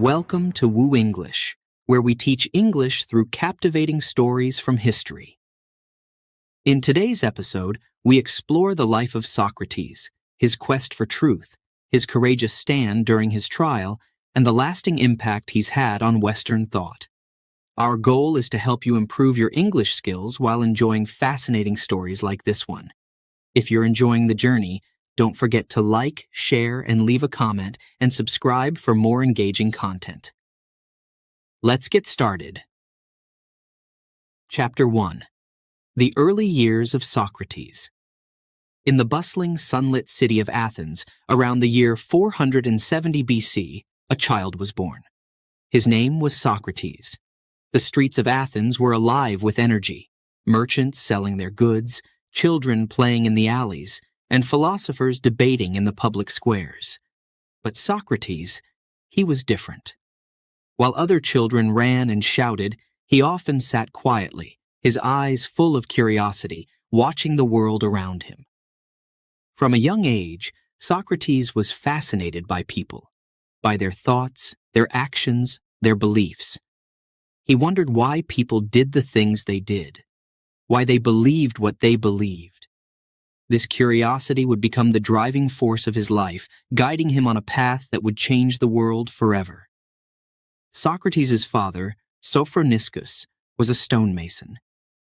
Welcome to Woo English, where we teach English through captivating stories from history. In today's episode, we explore the life of Socrates, his quest for truth, his courageous stand during his trial, and the lasting impact he's had on Western thought. Our goal is to help you improve your English skills while enjoying fascinating stories like this one. If you're enjoying the journey, don't forget to like, share, and leave a comment, and subscribe for more engaging content. Let's get started. Chapter 1. The Early Years of Socrates. In the bustling, sunlit city of Athens, around the year 470 BC, a child was born. His name was Socrates. The streets of Athens were alive with energy, merchants selling their goods, children playing in the alleys, and philosophers debating in the public squares. But Socrates, he was different. While other children ran and shouted, he often sat quietly, his eyes full of curiosity, watching the world around him. From a young age, Socrates was fascinated by people, by their thoughts, their actions, their beliefs. He wondered why people did the things they did, why they believed what they believed. This curiosity would become the driving force of his life, guiding him on a path that would change the world forever. Socrates' father, Sophroniscus, was a stonemason.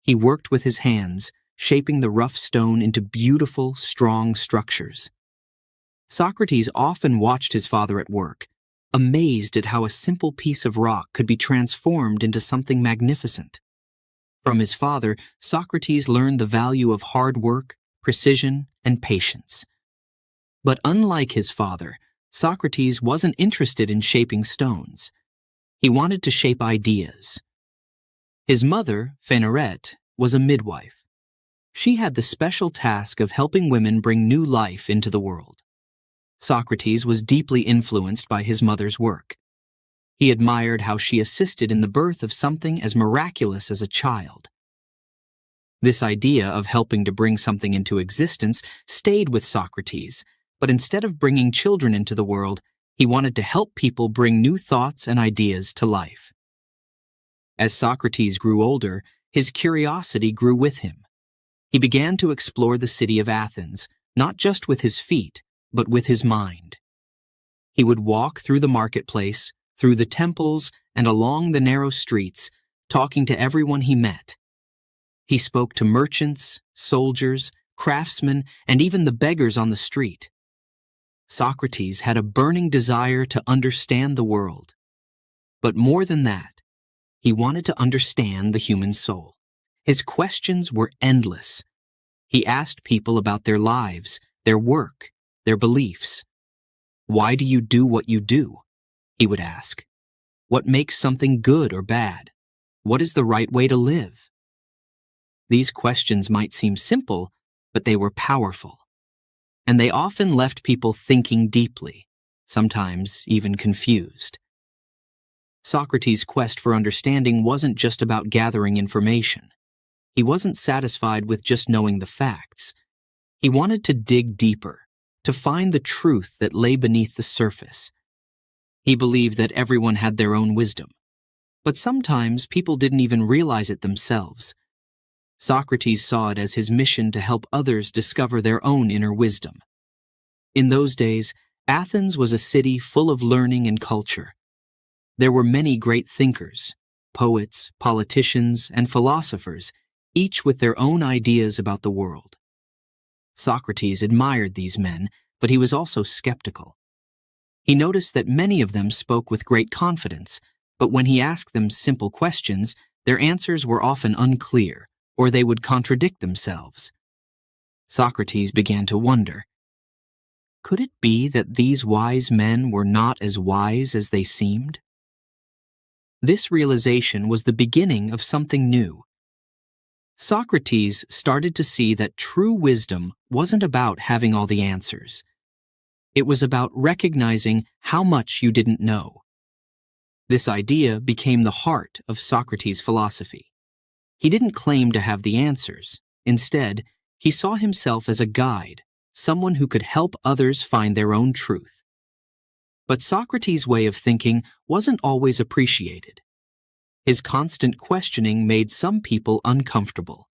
He worked with his hands, shaping the rough stone into beautiful, strong structures. Socrates often watched his father at work, amazed at how a simple piece of rock could be transformed into something magnificent. From his father, Socrates learned the value of hard work, precision, and patience. But unlike his father, Socrates wasn't interested in shaping stones. He wanted to shape ideas. His mother, Phanerette, was a midwife. She had the special task of helping women bring new life into the world. Socrates was deeply influenced by his mother's work. He admired how she assisted in the birth of something as miraculous as a child. This idea of helping to bring something into existence stayed with Socrates, but instead of bringing children into the world, he wanted to help people bring new thoughts and ideas to life. As Socrates grew older, his curiosity grew with him. He began to explore the city of Athens, not just with his feet, but with his mind. He would walk through the marketplace, through the temples, and along the narrow streets, talking to everyone he met. He spoke to merchants, soldiers, craftsmen, and even the beggars on the street. Socrates had a burning desire to understand the world. But more than that, he wanted to understand the human soul. His questions were endless. He asked people about their lives, their work, their beliefs. Why do you do what you do? He would ask. What makes something good or bad? What is the right way to live? These questions might seem simple, but they were powerful. And they often left people thinking deeply, sometimes even confused. Socrates' quest for understanding wasn't just about gathering information. He wasn't satisfied with just knowing the facts. He wanted to dig deeper, to find the truth that lay beneath the surface. He believed that everyone had their own wisdom, but sometimes people didn't even realize it themselves. Socrates saw it as his mission to help others discover their own inner wisdom. In those days, Athens was a city full of learning and culture. There were many great thinkers, poets, politicians, and philosophers, each with their own ideas about the world. Socrates admired these men, but he was also skeptical. He noticed that many of them spoke with great confidence, but when he asked them simple questions, their answers were often unclear, or they would contradict themselves. Socrates began to wonder, could it be that these wise men were not as wise as they seemed? This realization was the beginning of something new. Socrates started to see that true wisdom wasn't about having all the answers. It was about recognizing how much you didn't know. This idea became the heart of Socrates' philosophy. He didn't claim to have the answers. Instead, he saw himself as a guide, someone who could help others find their own truth. But Socrates' way of thinking wasn't always appreciated. His constant questioning made some people uncomfortable.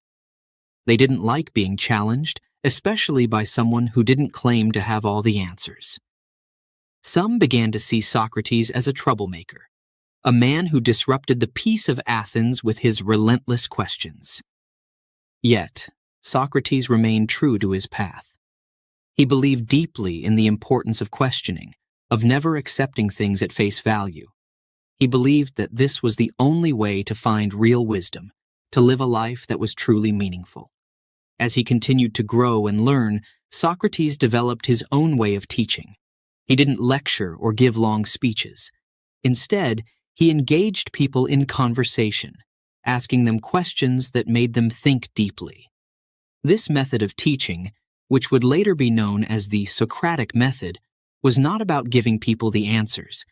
They didn't like being challenged, especially by someone who didn't claim to have all the answers. Some began to see Socrates as a troublemaker, a man who disrupted the peace of Athens with his relentless questions. Yet, Socrates remained true to his path. He believed deeply in the importance of questioning, of never accepting things at face value. He believed that this was the only way to find real wisdom, to live a life that was truly meaningful. As he continued to grow and learn, Socrates developed his own way of teaching. He didn't lecture or give long speeches. Instead, he engaged people in conversation, asking them questions that made them think deeply. This method of teaching, which would later be known as the Socratic method, was not about giving people the answers.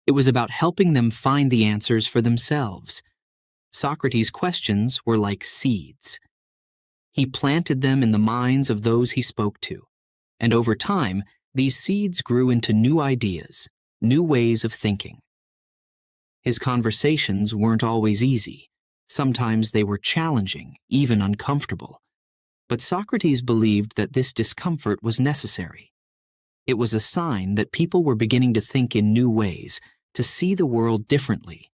It was about helping them find the answers for themselves. Socrates' questions were like seeds. He planted them in the minds of those he spoke to, and over time, these seeds grew into new ideas, new ways of thinking. His conversations weren't always easy. Sometimes they were challenging, even uncomfortable. But Socrates believed that this discomfort was necessary. It was a sign that people were beginning to think in new ways, to see the world differently.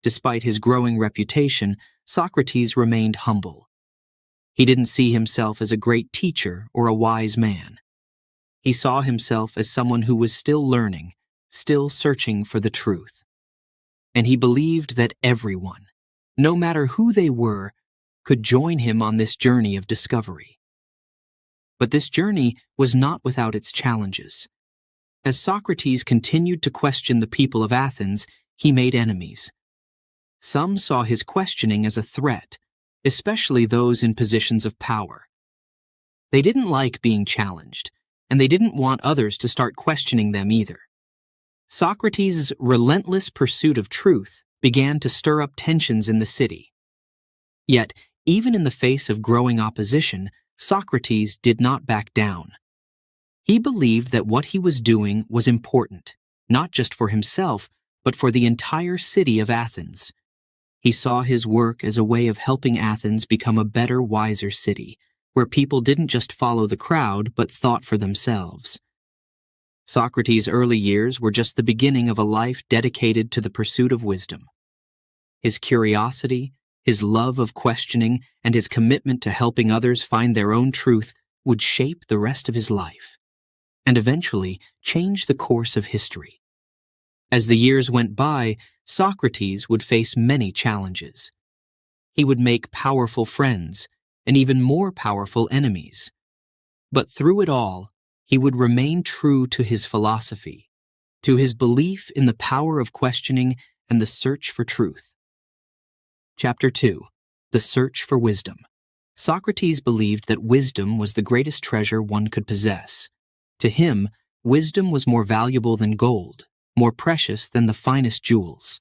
Despite his growing reputation, Socrates remained humble. He didn't see himself as a great teacher or a wise man. He saw himself as someone who was still learning, still searching for the truth. And he believed that everyone, no matter who they were, could join him on this journey of discovery. But this journey was not without its challenges. As Socrates continued to question the people of Athens, he made enemies. Some saw his questioning as a threat, especially those in positions of power. They didn't like being challenged, and they didn't want others to start questioning them either. Socrates' relentless pursuit of truth began to stir up tensions in the city. Yet, even in the face of growing opposition, Socrates did not back down. He believed that what he was doing was important, not just for himself, but for the entire city of Athens. He saw his work as a way of helping Athens become a better, wiser city, where people didn't just follow the crowd, but thought for themselves. Socrates' early years were just the beginning of a life dedicated to the pursuit of wisdom. His curiosity, his love of questioning, and his commitment to helping others find their own truth would shape the rest of his life, and eventually change the course of history. As the years went by, Socrates would face many challenges. He would make powerful friends, and even more powerful enemies. But through it all, he would remain true to his philosophy, to his belief in the power of questioning and the search for truth. Chapter 2. The Search for Wisdom. Socrates believed that wisdom was the greatest treasure one could possess. To him, wisdom was more valuable than gold, more precious than the finest jewels.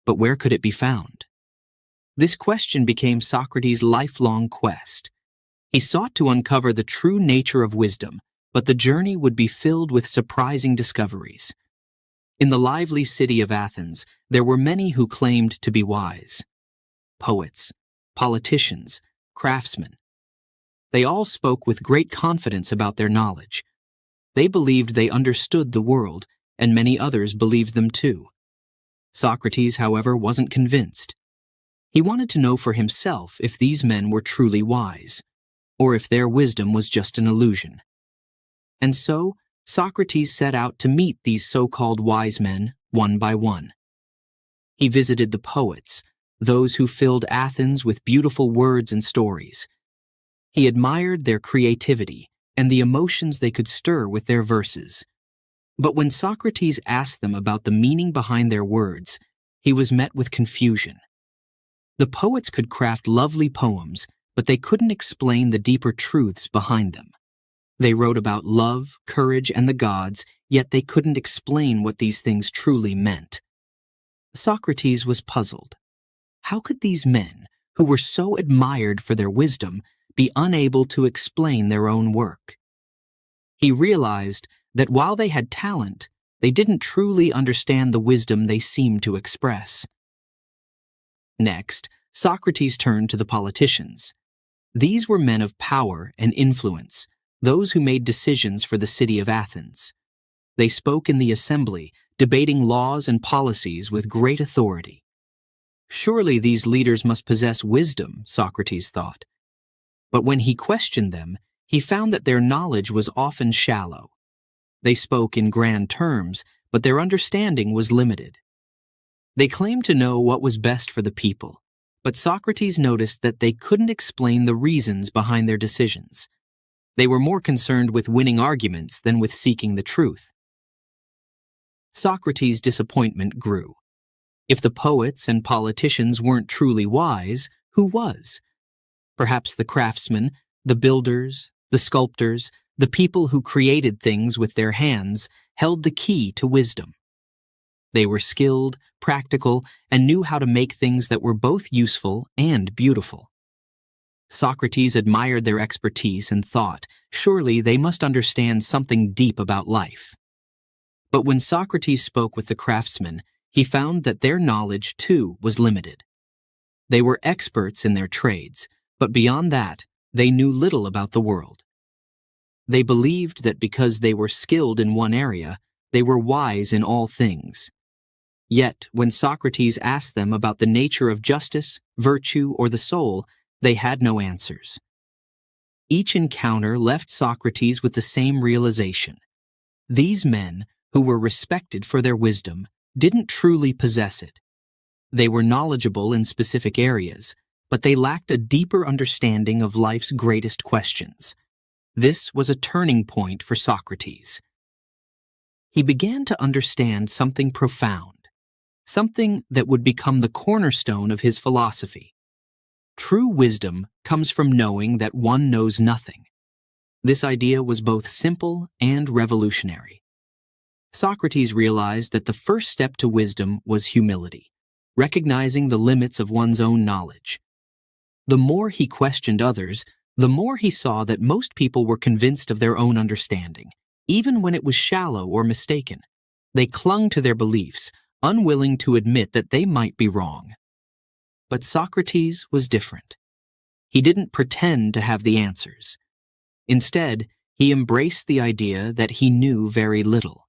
But where could it be found? This question became Socrates' lifelong quest. He sought to uncover the true nature of wisdom, but the journey would be filled with surprising discoveries. In the lively city of Athens, there were many who claimed to be wise. Poets, politicians, craftsmen. They all spoke with great confidence about their knowledge. They believed they understood the world, and many others believed them too. Socrates, however, wasn't convinced. He wanted to know for himself if these men were truly wise, or if their wisdom was just an illusion. And so, Socrates set out to meet these so-called wise men one by one. He visited the poets, those who filled Athens with beautiful words and stories. He admired their creativity and the emotions they could stir with their verses. But when Socrates asked them about the meaning behind their words, he was met with confusion. The poets could craft lovely poems, but they couldn't explain the deeper truths behind them. They wrote about love, courage, and the gods, yet they couldn't explain what these things truly meant. Socrates was puzzled. How could these men, who were so admired for their wisdom, be unable to explain their own work? He realized that while they had talent, They didn't truly understand the wisdom they seemed to express. Next, Socrates turned to the politicians. These were men of power and influence, those who made decisions for the city of Athens. They spoke in the assembly, debating laws and policies with great authority. Surely these leaders must possess wisdom, Socrates thought. But when he questioned them, he found that their knowledge was often shallow. They spoke in grand terms, but their understanding was limited. They claimed to know what was best for the people, but Socrates noticed that they couldn't explain the reasons behind their decisions. They were more concerned with winning arguments than with seeking the truth. Socrates' disappointment grew. If the poets and politicians weren't truly wise, who was? Perhaps the craftsmen, the builders, the sculptors, the people who created things with their hands held the key to wisdom. They were skilled, practical, and knew how to make things that were both useful and beautiful. Socrates admired their expertise and thought, surely they must understand something deep about life. But when Socrates spoke with the craftsmen, he found that their knowledge, too, was limited. They were experts in their trades, but beyond that, they knew little about the world. They believed that because they were skilled in one area, they were wise in all things. Yet, when Socrates asked them about the nature of justice, virtue, or the soul, they had no answers. Each encounter left Socrates with the same realization. These men, who were respected for their wisdom, didn't truly possess it. They were knowledgeable in specific areas, but they lacked a deeper understanding of life's greatest questions. This was a turning point for Socrates. He began to understand something profound, something that would become the cornerstone of his philosophy. True wisdom comes from knowing that one knows nothing. This idea was both simple and revolutionary. Socrates realized that the first step to wisdom was humility, recognizing the limits of one's own knowledge. The more he questioned others, the more he saw that most people were convinced of their own understanding, even when it was shallow or mistaken. They clung to their beliefs, unwilling to admit that they might be wrong. But Socrates was different. He didn't pretend to have the answers. Instead, he embraced the idea that he knew very little.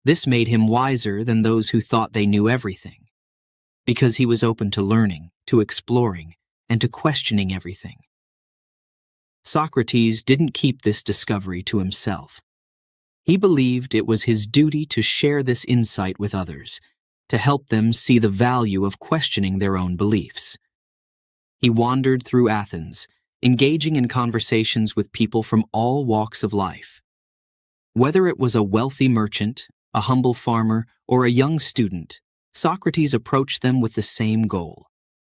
This made him wiser than those who thought they knew everything, because he was open to learning, to exploring, and to questioning everything. Socrates didn't keep this discovery to himself. He believed it was his duty to share this insight with others, to help them see the value of questioning their own beliefs. He wandered through Athens, engaging in conversations with people from all walks of life. Whether it was a wealthy merchant, a humble farmer, or a young student, Socrates approached them with the same goal: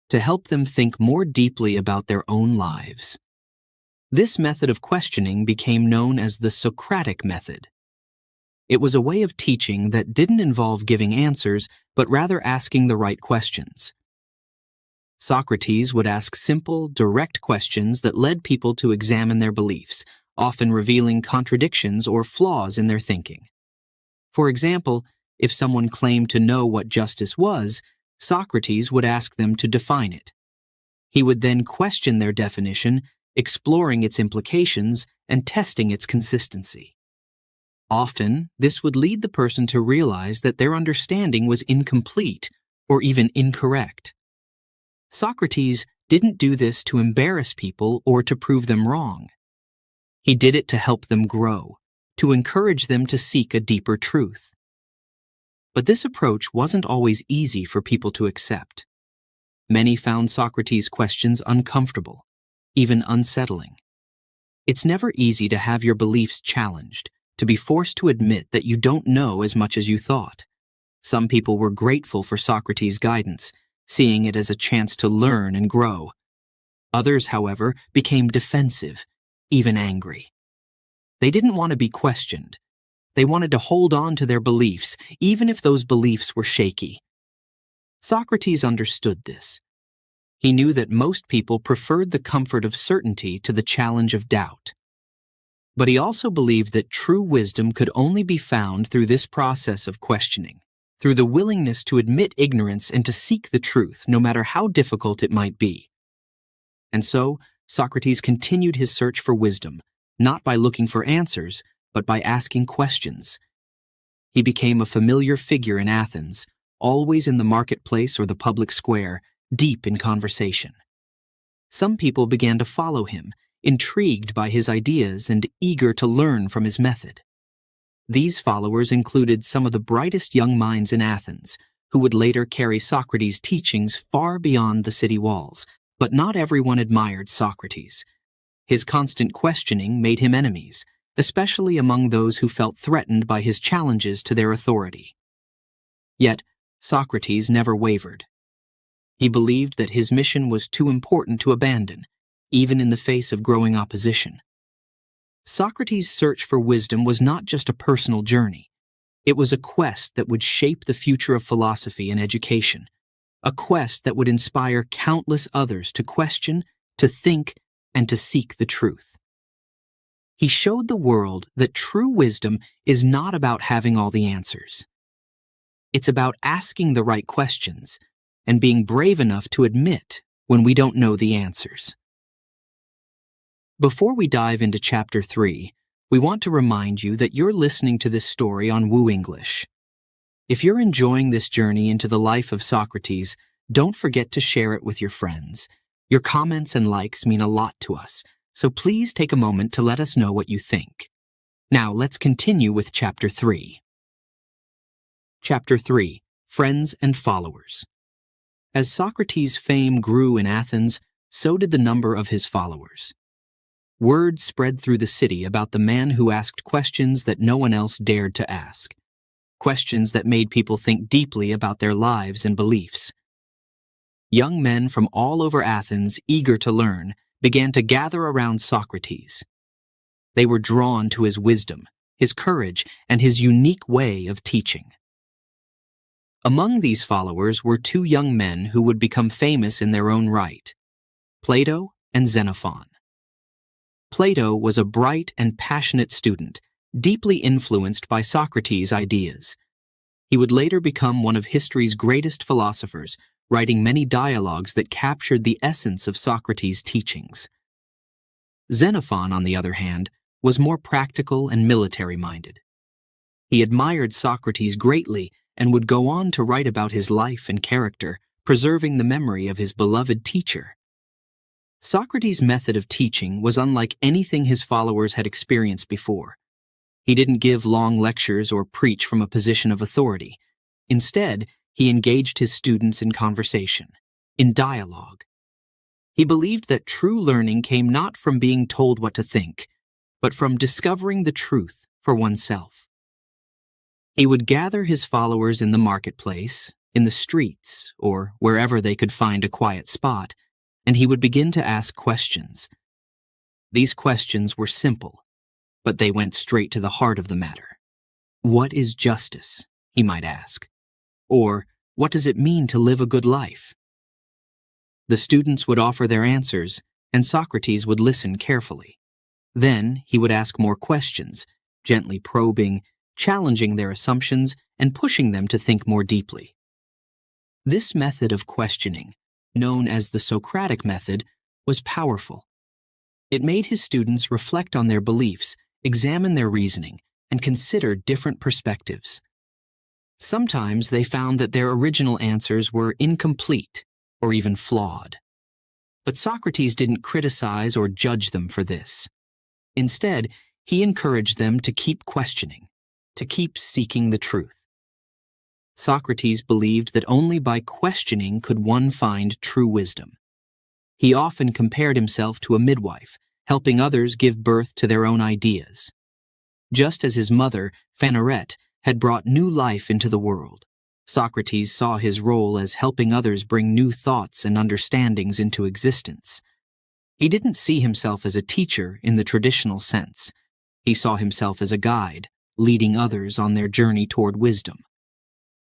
to help them think more deeply about their own lives. This method of questioning became known as the Socratic method. It was a way of teaching that didn't involve giving answers, but rather asking the right questions. Socrates would ask simple, direct questions that led people to examine their beliefs, often revealing contradictions or flaws in their thinking. For example, if someone claimed to know what justice was, Socrates would ask them to define it. He would then question their definition, exploring its implications and testing its consistency. Often, this would lead the person to realize that their understanding was incomplete or even incorrect. Socrates didn't do this to embarrass people or to prove them wrong. He did it to help them grow, to encourage them to seek a deeper truth. But this approach wasn't always easy for people to accept. Many found Socrates' questions uncomfortable, even unsettling. It's never easy to have your beliefs challenged, to be forced to admit that you don't know as much as you thought. Some people were grateful for Socrates' guidance, seeing it as a chance to learn and grow. Others, however, became defensive, even angry. They didn't want to be questioned. They wanted to hold on to their beliefs, even if those beliefs were shaky. Socrates understood this. He knew that most people preferred the comfort of certainty to the challenge of doubt. But he also believed that true wisdom could only be found through this process of questioning, through the willingness to admit ignorance and to seek the truth, no matter how difficult it might be. And so, Socrates continued his search for wisdom, not by looking for answers, but by asking questions. He became a familiar figure in Athens, always in the marketplace or the public square, deep in conversation. Some people began to follow him, intrigued by his ideas and eager to learn from his method. These followers included some of the brightest young minds in Athens, who would later carry Socrates' teachings far beyond the city walls. But not everyone admired Socrates. His constant questioning made him enemies, especially among those who felt threatened by his challenges to their authority. Yet, Socrates never wavered. He believed that his mission was too important to abandon, even in the face of growing opposition. Socrates' search for wisdom was not just a personal journey. It was a quest that would shape the future of philosophy and education, a quest that would inspire countless others to question, to think, and to seek the truth. He showed the world that true wisdom is not about having all the answers. It's about asking the right questions and being brave enough to admit when we don't know the answers. Before we dive into Chapter 3, we want to remind you that you're listening to this story on Woo English. If you're enjoying this journey into the life of Socrates, don't forget to share it with your friends. Your comments and likes mean a lot to us, so please take a moment to let us know what you think. Now let's continue with Chapter 3. Chapter 3. Friends and Followers. As Socrates' fame grew in Athens, so did the number of his followers. Word spread through the city about the man who asked questions that no one else dared to ask. Questions that made people think deeply about their lives and beliefs. Young men from all over Athens, eager to learn, began to gather around Socrates. They were drawn to his wisdom, his courage, and his unique way of teaching. Among these followers were two young men who would become famous in their own right, Plato and Xenophon. Plato was a bright and passionate student, deeply influenced by Socrates' ideas. He would later become one of history's greatest philosophers, writing many dialogues that captured the essence of Socrates' teachings. Xenophon, on the other hand, was more practical and military-minded. He admired Socrates greatly and would go on to write about his life and character, preserving the memory of his beloved teacher. Socrates' method of teaching was unlike anything his followers had experienced before. He didn't give long lectures or preach from a position of authority. Instead, he engaged his students in conversation, in dialogue. He believed that true learning came not from being told what to think, but from discovering the truth for oneself. He would gather his followers in the marketplace, in the streets, or wherever they could find a quiet spot, and he would begin to ask questions. These questions were simple, but they went straight to the heart of the matter. What is justice? He might ask. Or, what does it mean to live a good life? The students would offer their answers, and Socrates would listen carefully. Then he would ask more questions, gently probing, challenging their assumptions, and pushing them to think more deeply. This method of questioning, known as the Socratic method, was powerful. It made his students reflect on their beliefs, examine their reasoning, and consider different perspectives. Sometimes they found that their original answers were incomplete or even flawed. But Socrates didn't criticize or judge them for this. Instead, he encouraged them to keep questioning, to keep seeking the truth. Socrates believed that only by questioning could one find true wisdom. He often compared himself to a midwife, helping others give birth to their own ideas. Just as his mother, Phanerette, had brought new life into the world, Socrates saw his role as helping others bring new thoughts and understandings into existence. He didn't see himself as a teacher in the traditional sense. He saw himself as a guide, leading others on their journey toward wisdom.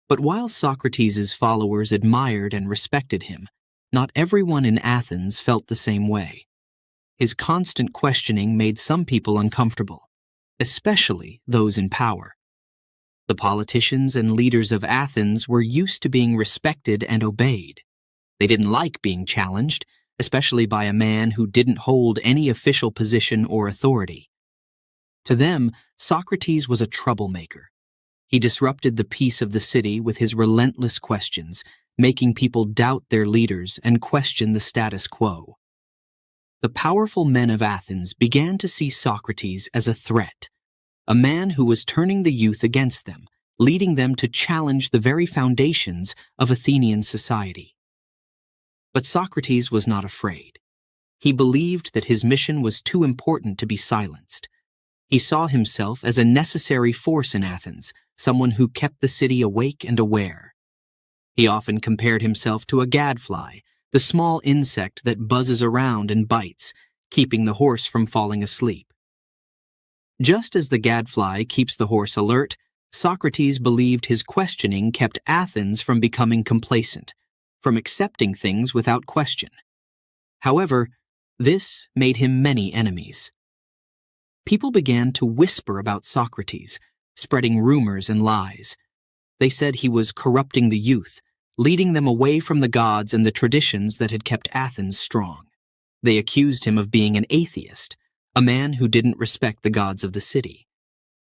But while Socrates' followers admired and respected him, not everyone in Athens felt the same way. His constant questioning made some people uncomfortable, especially those in power. The politicians and leaders of Athens were used to being respected and obeyed. They didn't like being challenged, especially by a man who didn't hold any official position or authority. To them, Socrates was a troublemaker. He disrupted the peace of the city with his relentless questions, making people doubt their leaders and question the status quo. The powerful men of Athens began to see Socrates as a threat, a man who was turning the youth against them, leading them to challenge the very foundations of Athenian society. But Socrates was not afraid. He believed that his mission was too important to be silenced. He saw himself as a necessary force in Athens, someone who kept the city awake and aware. He often compared himself to a gadfly, the small insect that buzzes around and bites, keeping the horse from falling asleep. Just as the gadfly keeps the horse alert, Socrates believed his questioning kept Athens from becoming complacent, from accepting things without question. However, this made him many enemies. People began to whisper about Socrates, spreading rumors and lies. They said he was corrupting the youth, leading them away from the gods and the traditions that had kept Athens strong. They accused him of being an atheist, a man who didn't respect the gods of the city.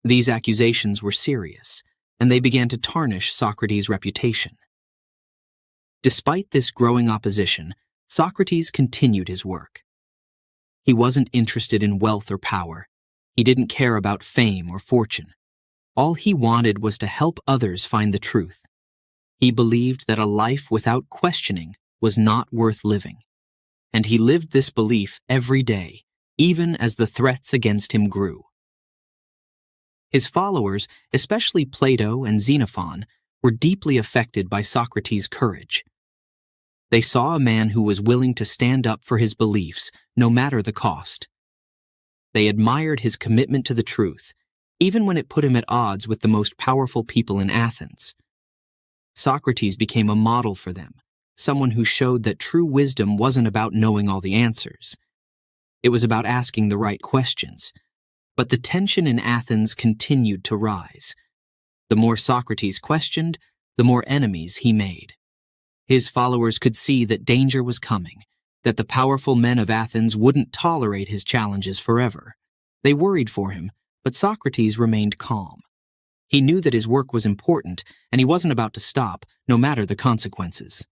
These accusations were serious, and they began to tarnish Socrates' reputation. Despite this growing opposition, Socrates continued his work. He wasn't interested in wealth or power. He didn't care about fame or fortune. All he wanted was to help others find the truth. He believed that a life without questioning was not worth living, and he lived this belief every day, even as the threats against him grew. His followers, especially Plato and Xenophon, were deeply affected by Socrates' courage. They saw a man who was willing to stand up for his beliefs, no matter the cost. They admired his commitment to the truth, even when it put him at odds with the most powerful people in Athens. Socrates became a model for them, someone who showed that true wisdom wasn't about knowing all the answers. It was about asking the right questions. But the tension in Athens continued to rise. The more Socrates questioned, the more enemies he made. His followers could see that danger was coming, that the powerful men of Athens wouldn't tolerate his challenges forever. They worried for him, but Socrates remained calm. He knew that his work was important, and he wasn't about to stop, no matter the consequences.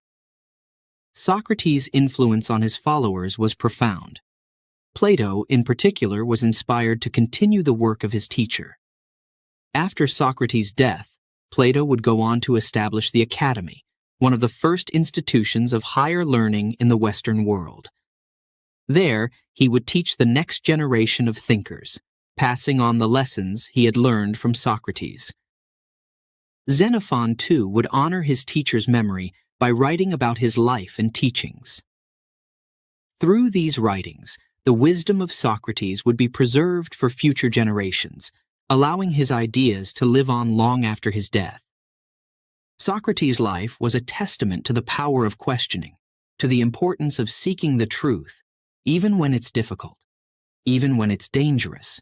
Socrates' influence on his followers was profound. Plato, in particular, was inspired to continue the work of his teacher. After Socrates' death, Plato would go on to establish the Academy, one of the first institutions of higher learning in the Western world. There, he would teach the next generation of thinkers, passing on the lessons he had learned from Socrates. Xenophon, too, would honor his teacher's memory by writing about his life and teachings. Through these writings, the wisdom of Socrates would be preserved for future generations, allowing his ideas to live on long after his death. Socrates' life was a testament to the power of questioning, to the importance of seeking the truth, even when it's difficult, even when it's dangerous.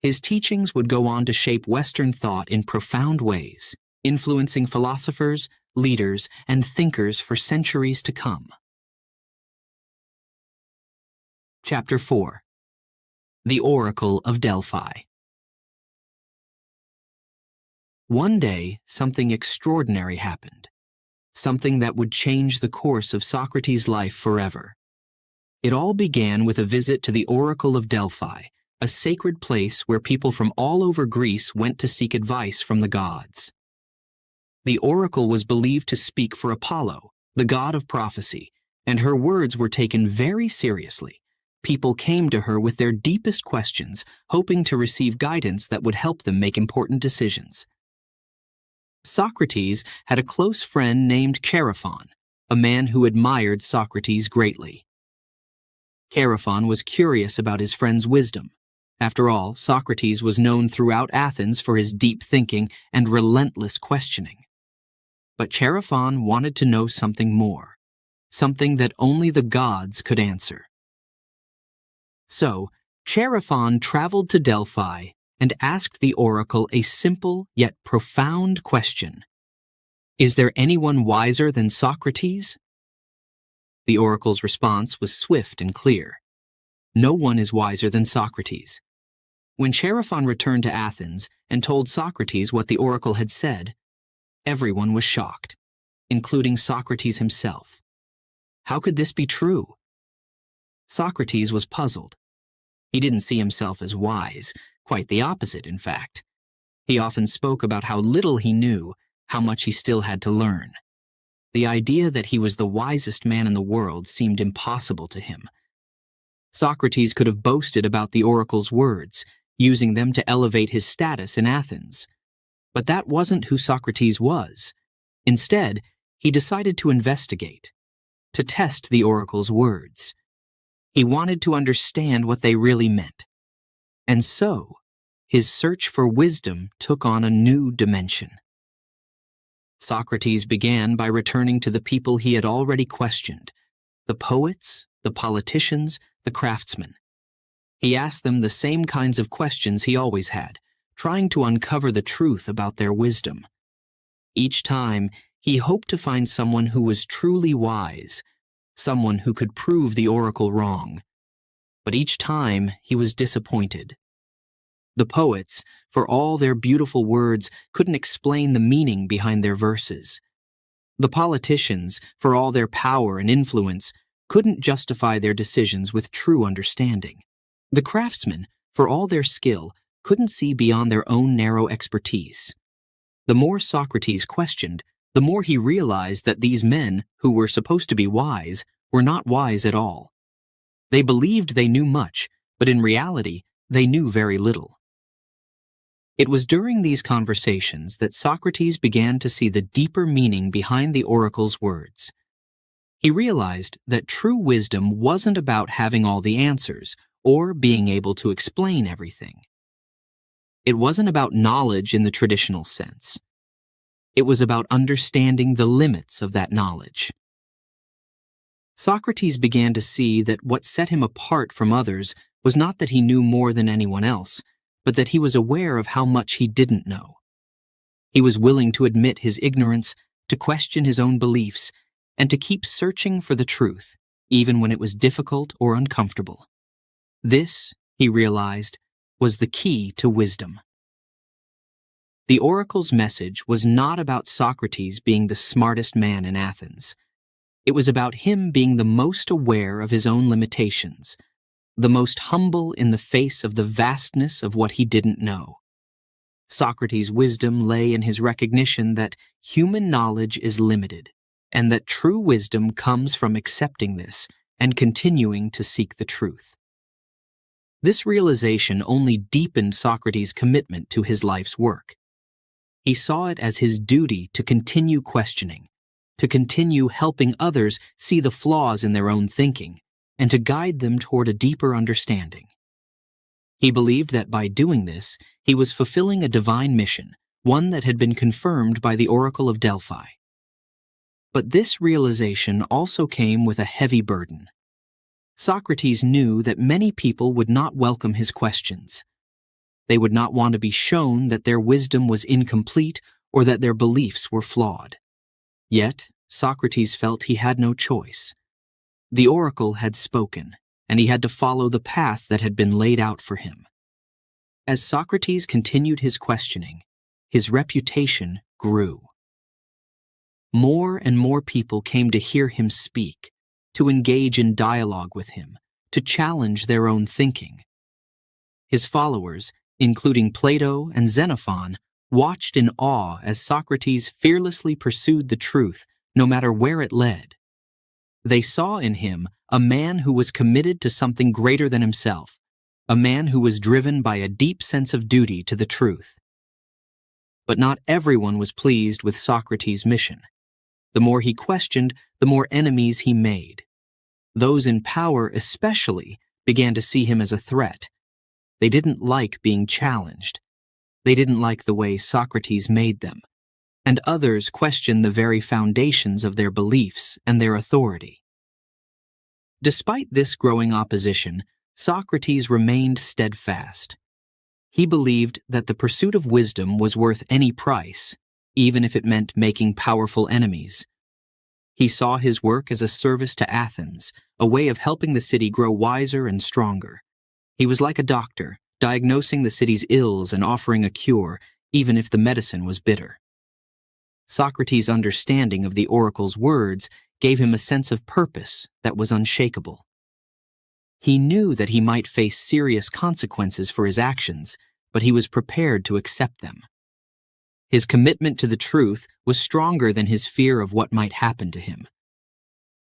His teachings would go on to shape Western thought in profound ways, influencing philosophers, leaders, and thinkers for centuries to come. Chapter 4. The Oracle of Delphi. One day, something extraordinary happened, something that would change the course of Socrates' life forever. It all began with a visit to the Oracle of Delphi, a sacred place where people from all over Greece went to seek advice from the gods. The oracle was believed to speak for Apollo, the god of prophecy, and her words were taken very seriously. People came to her with their deepest questions, hoping to receive guidance that would help them make important decisions. Socrates had a close friend named Chaerephon, a man who admired Socrates greatly. Chaerephon was curious about his friend's wisdom. After all, Socrates was known throughout Athens for his deep thinking and relentless questioning. But Chaerephon wanted to know something more, something that only the gods could answer. So, Chaerephon traveled to Delphi and asked the oracle a simple yet profound question. Is there anyone wiser than Socrates? The oracle's response was swift and clear. No one is wiser than Socrates. When Chaerephon returned to Athens and told Socrates what the oracle had said, everyone was shocked, including Socrates himself. How could this be true? Socrates was puzzled. He didn't see himself as wise, quite the opposite, in fact. He often spoke about how little he knew, how much he still had to learn. The idea that he was the wisest man in the world seemed impossible to him. Socrates could have boasted about the oracle's words, using them to elevate his status in Athens. But that wasn't who Socrates was. Instead, he decided to investigate, to test the oracle's words. He wanted to understand what they really meant. And so, his search for wisdom took on a new dimension. Socrates began by returning to the people he had already questioned, the poets, the politicians, the craftsmen. He asked them the same kinds of questions he always had, trying to uncover the truth about their wisdom. Each time, he hoped to find someone who was truly wise, someone who could prove the oracle wrong. But each time, he was disappointed. The poets, for all their beautiful words, couldn't explain the meaning behind their verses. The politicians, for all their power and influence, couldn't justify their decisions with true understanding. The craftsmen, for all their skill, couldn't see beyond their own narrow expertise. The more Socrates questioned, the more he realized that these men, who were supposed to be wise, were not wise at all. They believed they knew much, but in reality, they knew very little. It was during these conversations that Socrates began to see the deeper meaning behind the oracle's words. He realized that true wisdom wasn't about having all the answers or being able to explain everything. It wasn't about knowledge in the traditional sense. It was about understanding the limits of that knowledge. Socrates began to see that what set him apart from others was not that he knew more than anyone else, but that he was aware of how much he didn't know. He was willing to admit his ignorance, to question his own beliefs, and to keep searching for the truth, even when it was difficult or uncomfortable. This, he realized, was the key to wisdom. The oracle's message was not about Socrates being the smartest man in Athens. It was about him being the most aware of his own limitations, the most humble in the face of the vastness of what he didn't know. Socrates' wisdom lay in his recognition that human knowledge is limited, and that true wisdom comes from accepting this and continuing to seek the truth. This realization only deepened Socrates' commitment to his life's work. He saw it as his duty to continue questioning, to continue helping others see the flaws in their own thinking, and to guide them toward a deeper understanding. He believed that by doing this, he was fulfilling a divine mission, one that had been confirmed by the Oracle of Delphi. But this realization also came with a heavy burden. Socrates knew that many people would not welcome his questions. They would not want to be shown that their wisdom was incomplete or that their beliefs were flawed. Yet, Socrates felt he had no choice. The oracle had spoken, and he had to follow the path that had been laid out for him. As Socrates continued his questioning, his reputation grew. More and more people came to hear him speak, to engage in dialogue with him, to challenge their own thinking. His followers, including Plato and Xenophon, watched in awe as Socrates fearlessly pursued the truth, no matter where it led. They saw in him a man who was committed to something greater than himself, a man who was driven by a deep sense of duty to the truth. But not everyone was pleased with Socrates' mission. The more he questioned, the more enemies he made. Those in power especially began to see him as a threat. They didn't like being challenged. They didn't like the way Socrates made them. And others questioned the very foundations of their beliefs and their authority. Despite this growing opposition, Socrates remained steadfast. He believed that the pursuit of wisdom was worth any price, even if it meant making powerful enemies. He saw his work as a service to Athens, a way of helping the city grow wiser and stronger. He was like a doctor, diagnosing the city's ills and offering a cure, even if the medicine was bitter. Socrates' understanding of the oracle's words gave him a sense of purpose that was unshakable. He knew that he might face serious consequences for his actions, but he was prepared to accept them. His commitment to the truth was stronger than his fear of what might happen to him.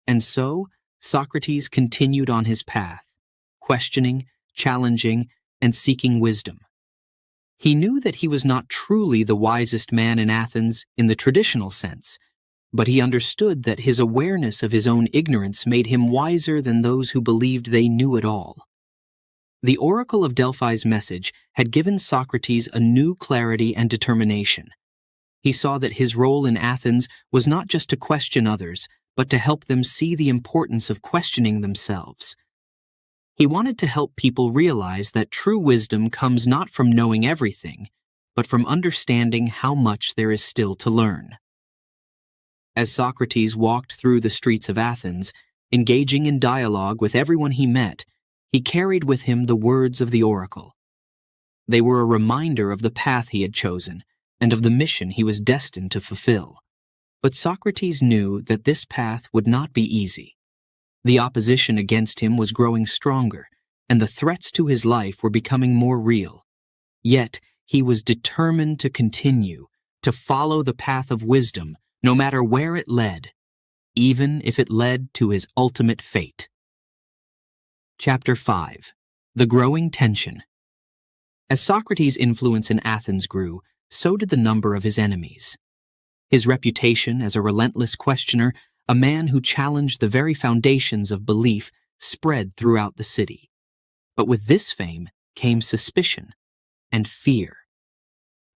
And so, Socrates continued on his path, questioning, challenging, and seeking wisdom. He knew that he was not truly the wisest man in Athens in the traditional sense, but he understood that his awareness of his own ignorance made him wiser than those who believed they knew it all. The oracle of Delphi's message had given Socrates a new clarity and determination. He saw that his role in Athens was not just to question others, but to help them see the importance of questioning themselves. He wanted to help people realize that true wisdom comes not from knowing everything, but from understanding how much there is still to learn. As Socrates walked through the streets of Athens, engaging in dialogue with everyone he met, he carried with him the words of the oracle. They were a reminder of the path he had chosen and of the mission he was destined to fulfill. But Socrates knew that this path would not be easy. The opposition against him was growing stronger, and the threats to his life were becoming more real. Yet he was determined to continue, to follow the path of wisdom, no matter where it led, even if it led to his ultimate fate. Chapter 5. The Growing Tension. As Socrates' influence in Athens grew, so did the number of his enemies. His reputation as a relentless questioner, a man who challenged the very foundations of belief, spread throughout the city. But with this fame came suspicion and fear.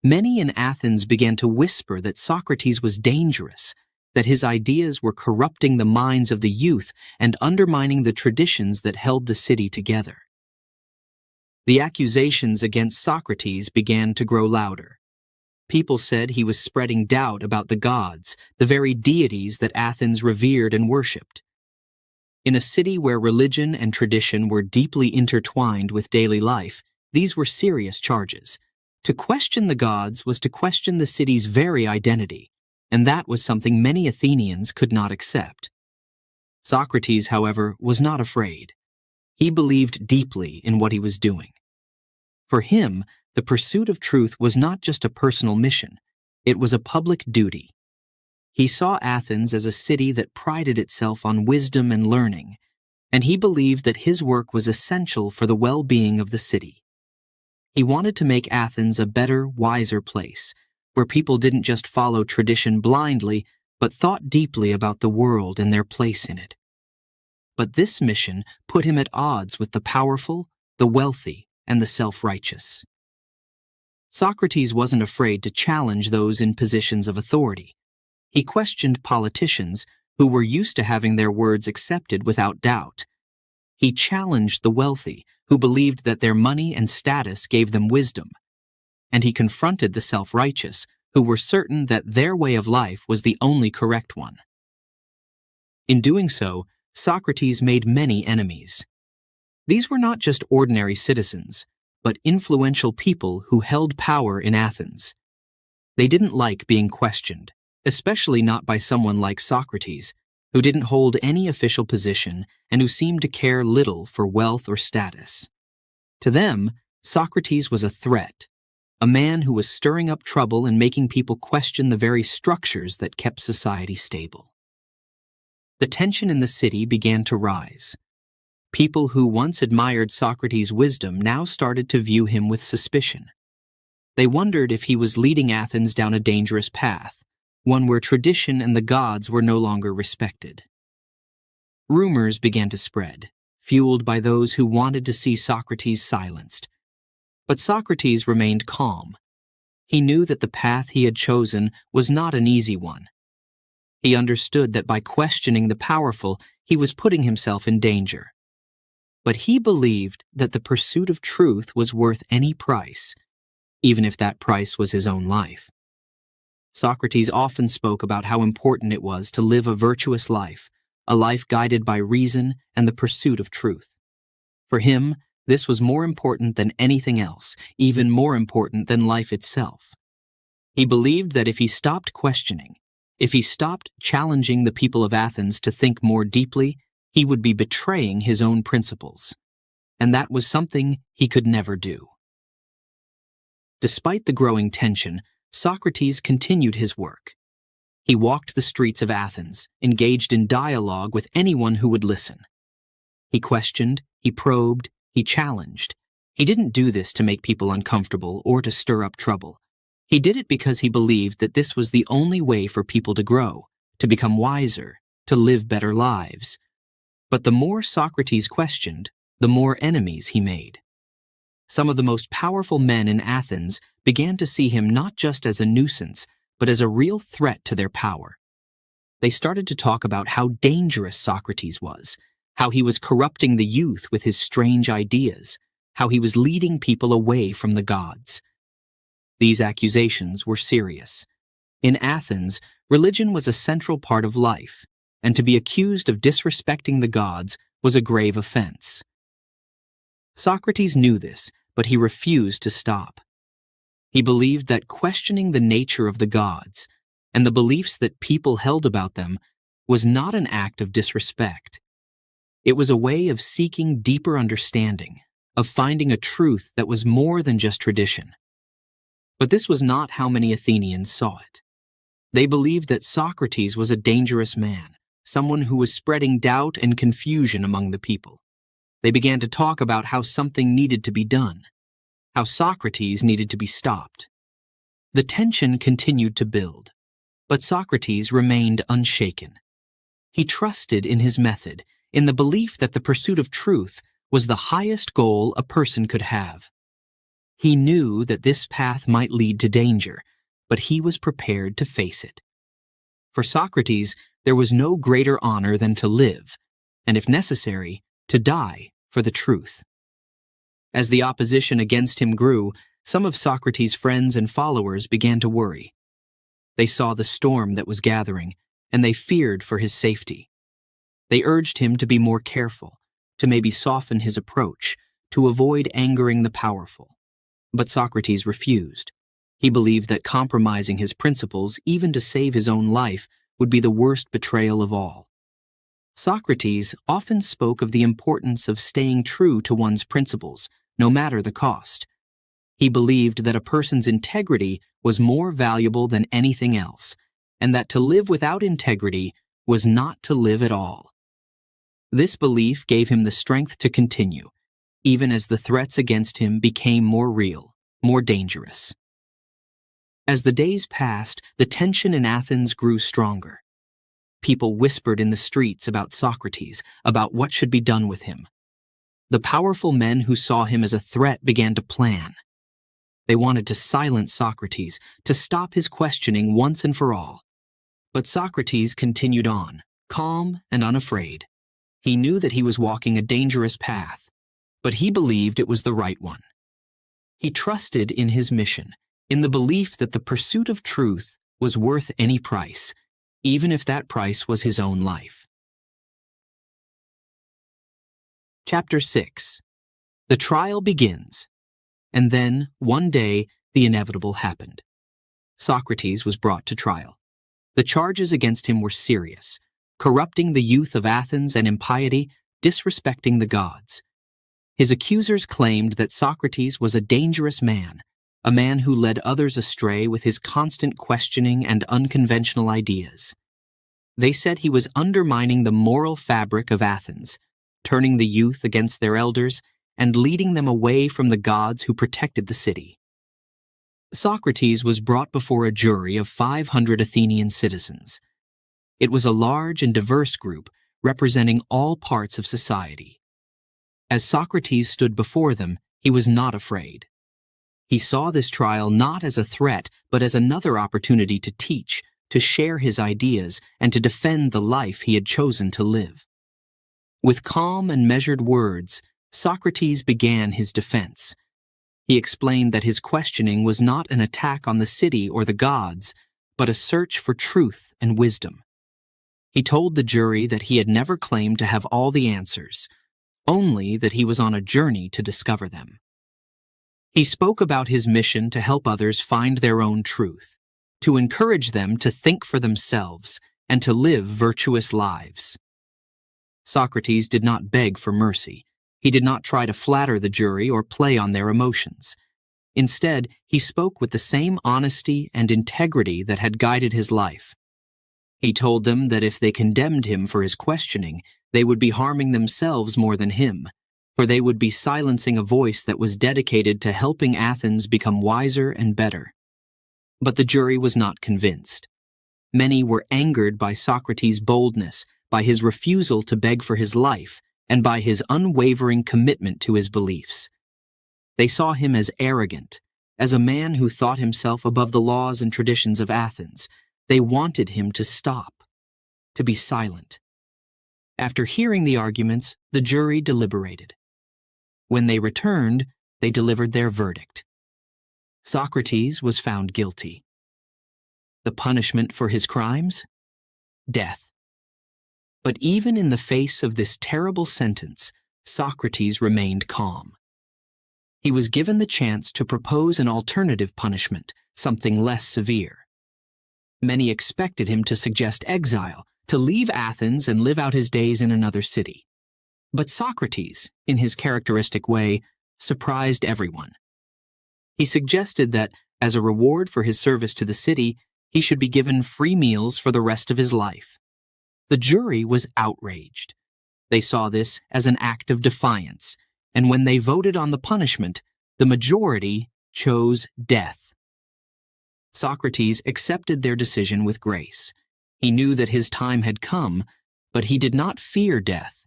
Many in Athens began to whisper that Socrates was dangerous, that his ideas were corrupting the minds of the youth and undermining the traditions that held the city together. The accusations against Socrates began to grow louder. People said he was spreading doubt about the gods, the very deities that Athens revered and worshipped. In a city where religion and tradition were deeply intertwined with daily life, these were serious charges. To question the gods was to question the city's very identity, and that was something many Athenians could not accept. Socrates, however, was not afraid. He believed deeply in what he was doing. For him, the pursuit of truth was not just a personal mission, it was a public duty. He saw Athens as a city that prided itself on wisdom and learning, and he believed that his work was essential for the well-being of the city. He wanted to make Athens a better, wiser place, where people didn't just follow tradition blindly, but thought deeply about the world and their place in it. But this mission put him at odds with the powerful, the wealthy, and the self-righteous. Socrates wasn't afraid to challenge those in positions of authority. He questioned politicians who were used to having their words accepted without doubt. He challenged the wealthy who believed that their money and status gave them wisdom. And he confronted the self-righteous who were certain that their way of life was the only correct one. In doing so, Socrates made many enemies. These were not just ordinary citizens, but influential people who held power in Athens. They didn't like being questioned, especially not by someone like Socrates, who didn't hold any official position and who seemed to care little for wealth or status. To them, Socrates was a threat, a man who was stirring up trouble and making people question the very structures that kept society stable. The tension in the city began to rise. People who once admired Socrates' wisdom now started to view him with suspicion. They wondered if he was leading Athens down a dangerous path, one where tradition and the gods were no longer respected. Rumors began to spread, fueled by those who wanted to see Socrates silenced. But Socrates remained calm. He knew that the path he had chosen was not an easy one. He understood that by questioning the powerful, he was putting himself in danger. but he believed that the pursuit of truth was worth any price, even if that price was his own life. Socrates often spoke about how important it was to live a virtuous life, a life guided by reason and the pursuit of truth. For him, this was more important than anything else, even more important than life itself. He believed that if he stopped questioning, if he stopped challenging the people of Athens to think more deeply, he would be betraying his own principles. And that was something he could never do. Despite the growing tension, Socrates continued his work. He walked the streets of Athens, engaged in dialogue with anyone who would listen. He questioned, he probed, he challenged. He didn't do this to make people uncomfortable or to stir up trouble. He did it because he believed that this was the only way for people to grow, to become wiser, to live better lives. But the more Socrates questioned, the more enemies he made. Some of the most powerful men in Athens began to see him not just as a nuisance, but as a real threat to their power. They started to talk about how dangerous Socrates was, how he was corrupting the youth with his strange ideas, how he was leading people away from the gods. These accusations were serious. In Athens, religion was a central part of life, and to be accused of disrespecting the gods was a grave offense. Socrates knew this, but he refused to stop. He believed that questioning the nature of the gods and the beliefs that people held about them was not an act of disrespect. It was a way of seeking deeper understanding, of finding a truth that was more than just tradition. But this was not how many Athenians saw it. They believed that Socrates was a dangerous man, someone who was spreading doubt and confusion among the people. They began to talk about how something needed to be done, how Socrates needed to be stopped. The tension continued to build, but Socrates remained unshaken. He trusted in his method, in the belief that the pursuit of truth was the highest goal a person could have. He knew that this path might lead to danger, but he was prepared to face it. For Socrates, there was no greater honor than to live, and if necessary, to die for the truth. As the opposition against him grew, some of Socrates' friends and followers began to worry. They saw the storm that was gathering, and they feared for his safety. They urged him to be more careful, to maybe soften his approach, to avoid angering the powerful. But Socrates refused. He believed that compromising his principles, even to save his own life, would be the worst betrayal of all. Socrates often spoke of the importance of staying true to one's principles, no matter the cost. He believed that a person's integrity was more valuable than anything else, and that to live without integrity was not to live at all. This belief gave him the strength to continue, even as the threats against him became more real, more dangerous. As the days passed, the tension in Athens grew stronger. People whispered in the streets about Socrates, about what should be done with him. The powerful men who saw him as a threat began to plan. They wanted to silence Socrates, to stop his questioning once and for all. But Socrates continued on, calm and unafraid. He knew that he was walking a dangerous path, but he believed it was the right one. He trusted in his mission, in the belief that the pursuit of truth was worth any price, even if that price was his own life. Chapter 6. The trial begins. And then, one day, the inevitable happened. Socrates was brought to trial. The charges against him were serious: corrupting the youth of Athens and impiety, disrespecting the gods. His accusers claimed that Socrates was a dangerous man, a man who led others astray with his constant questioning and unconventional ideas. They said he was undermining the moral fabric of Athens, turning the youth against their elders, and leading them away from the gods who protected the city. Socrates was brought before a jury of 500 Athenian citizens. It was a large and diverse group representing all parts of society. As Socrates stood before them, he was not afraid. He saw this trial not as a threat, but as another opportunity to teach, to share his ideas, and to defend the life he had chosen to live. With calm and measured words, Socrates began his defense. He explained that his questioning was not an attack on the city or the gods, but a search for truth and wisdom. He told the jury that he had never claimed to have all the answers, only that he was on a journey to discover them. He spoke about his mission to help others find their own truth, to encourage them to think for themselves and to live virtuous lives. Socrates did not beg for mercy. He did not try to flatter the jury or play on their emotions. Instead, he spoke with the same honesty and integrity that had guided his life. He told them that if they condemned him for his questioning, they would be harming themselves more than him, for they would be silencing a voice that was dedicated to helping Athens become wiser and better. But the jury was not convinced. Many were angered by Socrates' boldness, by his refusal to beg for his life, and by his unwavering commitment to his beliefs. They saw him as arrogant, as a man who thought himself above the laws and traditions of Athens. They wanted him to stop, to be silent. After hearing the arguments, the jury deliberated. When they returned, they delivered their verdict. Socrates was found guilty. The punishment for his crimes? Death. But even in the face of this terrible sentence, Socrates remained calm. He was given the chance to propose an alternative punishment, something less severe. Many expected him to suggest exile, to leave Athens and live out his days in another city. But Socrates, in his characteristic way, surprised everyone. He suggested that, as a reward for his service to the city, he should be given free meals for the rest of his life. The jury was outraged. They saw this as an act of defiance, and when they voted on the punishment, the majority chose death. Socrates accepted their decision with grace. He knew that his time had come, but he did not fear death.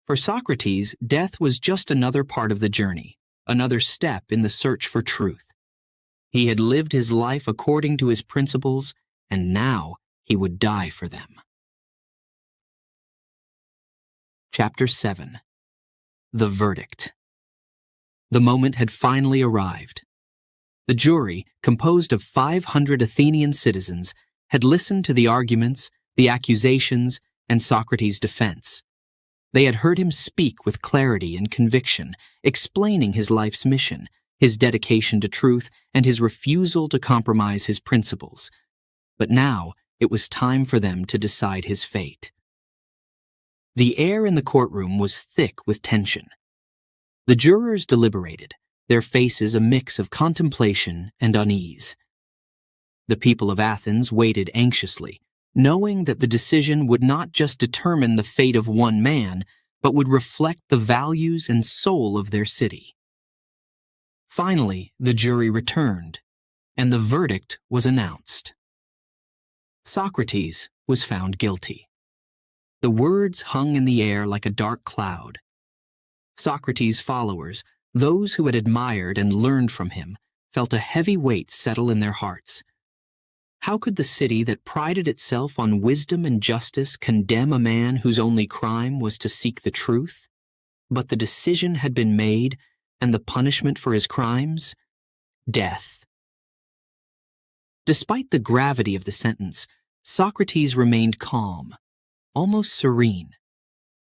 For Socrates, death was just another part of the journey, another step in the search for truth. He had lived his life according to his principles, and now he would die for them. Chapter 7. The Verdict. The moment had finally arrived. The jury, composed of 500 Athenian citizens, had listened to the arguments, the accusations, and Socrates' defense. They had heard him speak with clarity and conviction, explaining his life's mission, his dedication to truth, and his refusal to compromise his principles. But now it was time for them to decide his fate. The air in the courtroom was thick with tension. The jurors deliberated, their faces a mix of contemplation and unease. The people of Athens waited anxiously, knowing that the decision would not just determine the fate of one man, but would reflect the values and soul of their city. Finally, the jury returned, and the verdict was announced. Socrates was found guilty. The words hung in the air like a dark cloud. Socrates' followers, those who had admired and learned from him, felt a heavy weight settle in their hearts. How could the city that prided itself on wisdom and justice condemn a man whose only crime was to seek the truth? But the decision had been made, and the punishment for his crimes? Death. Despite the gravity of the sentence, Socrates remained calm, almost serene.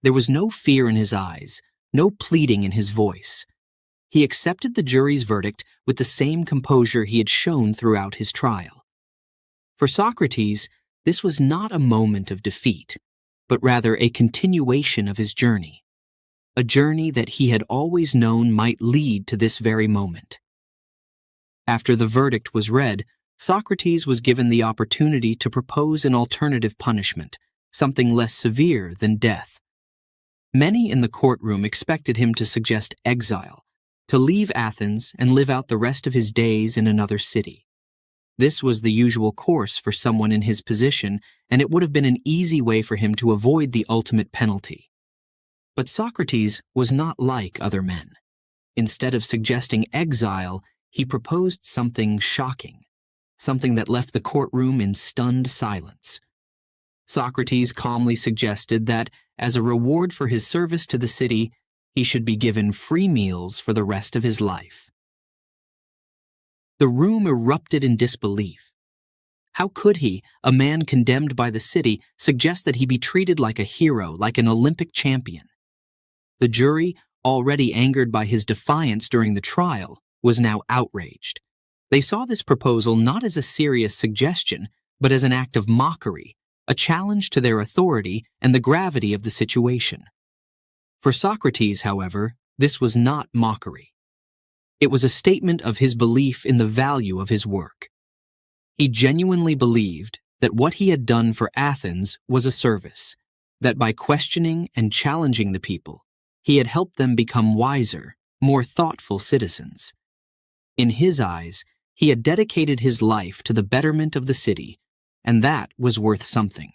There was no fear in his eyes, no pleading in his voice. He accepted the jury's verdict with the same composure he had shown throughout his trial. For Socrates, this was not a moment of defeat, but rather a continuation of his journey, a journey that he had always known might lead to this very moment. After the verdict was read, Socrates was given the opportunity to propose an alternative punishment, something less severe than death. Many in the courtroom expected him to suggest exile, to leave Athens and live out the rest of his days in another city. This was the usual course for someone in his position, and it would have been an easy way for him to avoid the ultimate penalty. But Socrates was not like other men. Instead of suggesting exile, he proposed something shocking, something that left the courtroom in stunned silence. Socrates calmly suggested that, as a reward for his service to the city, He should be given free meals for the rest of his life. The room erupted in disbelief. How could he, a man condemned by the city, suggest that he be treated like a hero, like an Olympic champion? The jury, already angered by his defiance during the trial, was now outraged. They saw this proposal not as a serious suggestion, but as an act of mockery, a challenge to their authority and the gravity of the situation. For Socrates, however, this was not mockery. It was a statement of his belief in the value of his work. He genuinely believed that what he had done for Athens was a service, that by questioning and challenging the people, he had helped them become wiser, more thoughtful citizens. In his eyes, he had dedicated his life to the betterment of the city, and that was worth something,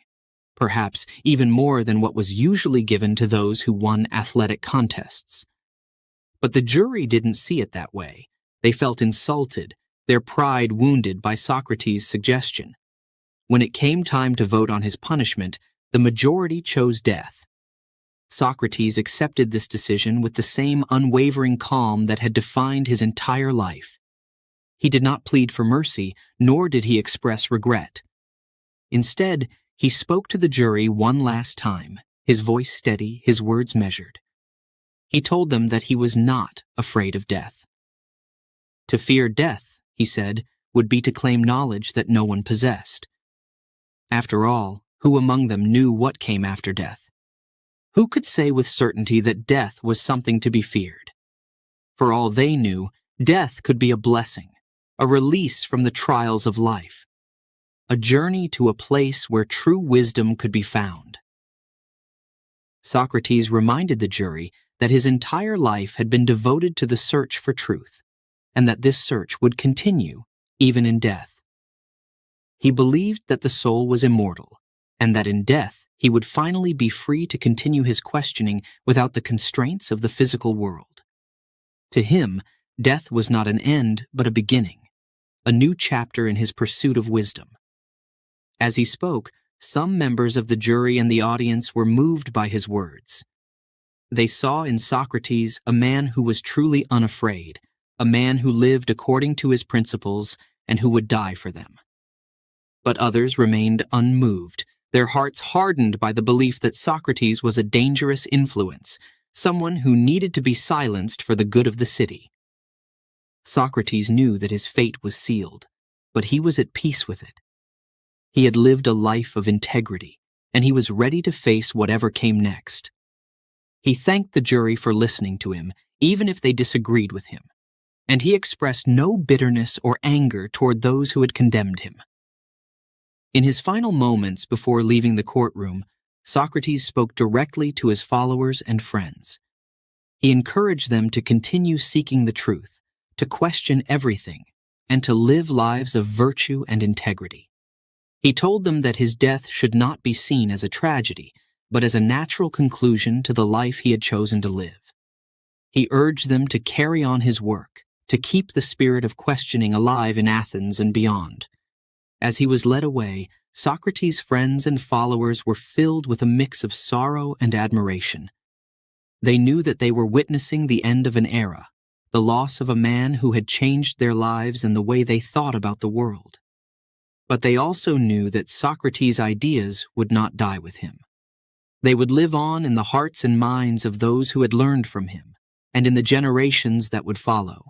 perhaps even more than what was usually given to those who won athletic contests. But the jury didn't see it that way. They felt insulted, their pride wounded by Socrates' suggestion. When it came time to vote on his punishment, the majority chose death. Socrates accepted this decision with the same unwavering calm that had defined his entire life. He did not plead for mercy, nor did he express regret. Instead, he spoke to the jury one last time, his voice steady, his words measured. He told them that he was not afraid of death. To fear death, he said, would be to claim knowledge that no one possessed. After all, who among them knew what came after death? Who could say with certainty that death was something to be feared? For all they knew, death could be a blessing, a release from the trials of life, a journey to a place where true wisdom could be found. Socrates reminded the jury that his entire life had been devoted to the search for truth, and that this search would continue, even in death. He believed that the soul was immortal, and that in death he would finally be free to continue his questioning without the constraints of the physical world. To him, death was not an end, but a beginning, a new chapter in his pursuit of wisdom. As he spoke, some members of the jury and the audience were moved by his words. They saw in Socrates a man who was truly unafraid, a man who lived according to his principles and who would die for them. But others remained unmoved, their hearts hardened by the belief that Socrates was a dangerous influence, someone who needed to be silenced for the good of the city. Socrates knew that his fate was sealed, but he was at peace with it. He had lived a life of integrity, and he was ready to face whatever came next. He thanked the jury for listening to him, even if they disagreed with him, and he expressed no bitterness or anger toward those who had condemned him. In his final moments before leaving the courtroom, Socrates spoke directly to his followers and friends. He encouraged them to continue seeking the truth, to question everything, and to live lives of virtue and integrity. He told them that his death should not be seen as a tragedy, but as a natural conclusion to the life he had chosen to live. He urged them to carry on his work, to keep the spirit of questioning alive in Athens and beyond. As he was led away, Socrates' friends and followers were filled with a mix of sorrow and admiration. They knew that they were witnessing the end of an era, the loss of a man who had changed their lives and the way they thought about the world. But they also knew that Socrates' ideas would not die with him. They would live on in the hearts and minds of those who had learned from him, and in the generations that would follow.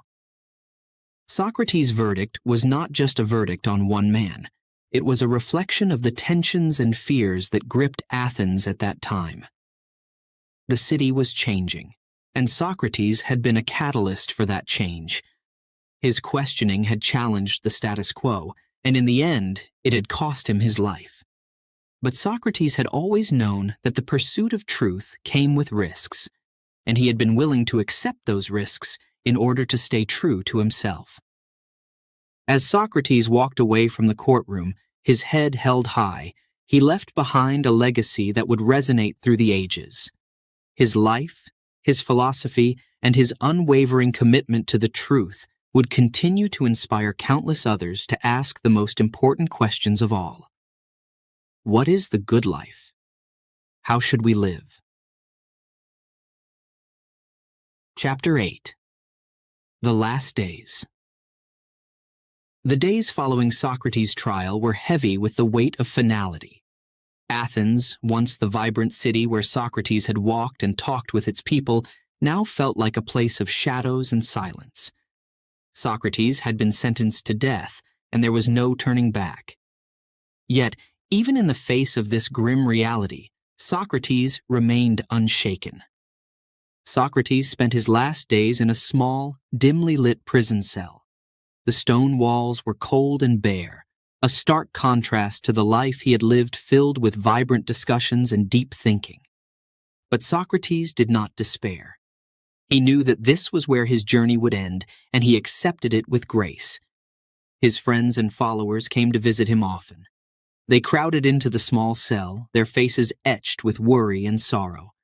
Socrates' verdict was not just a verdict on one man. It was a reflection of the tensions and fears that gripped Athens at that time. The city was changing, and Socrates had been a catalyst for that change. His questioning had challenged the status quo, and in the end, it had cost him his life. But Socrates had always known that the pursuit of truth came with risks, and he had been willing to accept those risks in order to stay true to himself. As Socrates walked away from the courtroom, his head held high, he left behind a legacy that would resonate through the ages. His life, his philosophy, and his unwavering commitment to the truth would continue to inspire countless others to ask the most important questions of all. What is the good life? How should we live? Chapter 8. The Last Days. The days following Socrates' trial were heavy with the weight of finality. Athens, once the vibrant city where Socrates had walked and talked with its people, now felt like a place of shadows and silence. Socrates had been sentenced to death, and there was no turning back. Yet, even in the face of this grim reality, Socrates remained unshaken. Socrates spent his last days in a small, dimly lit prison cell. The stone walls were cold and bare, a stark contrast to the life he had lived filled with vibrant discussions and deep thinking. But Socrates did not despair. He knew that this was where his journey would end, and he accepted it with grace. His friends and followers came to visit him often. They crowded into the small cell, their faces etched with worry and sorrow.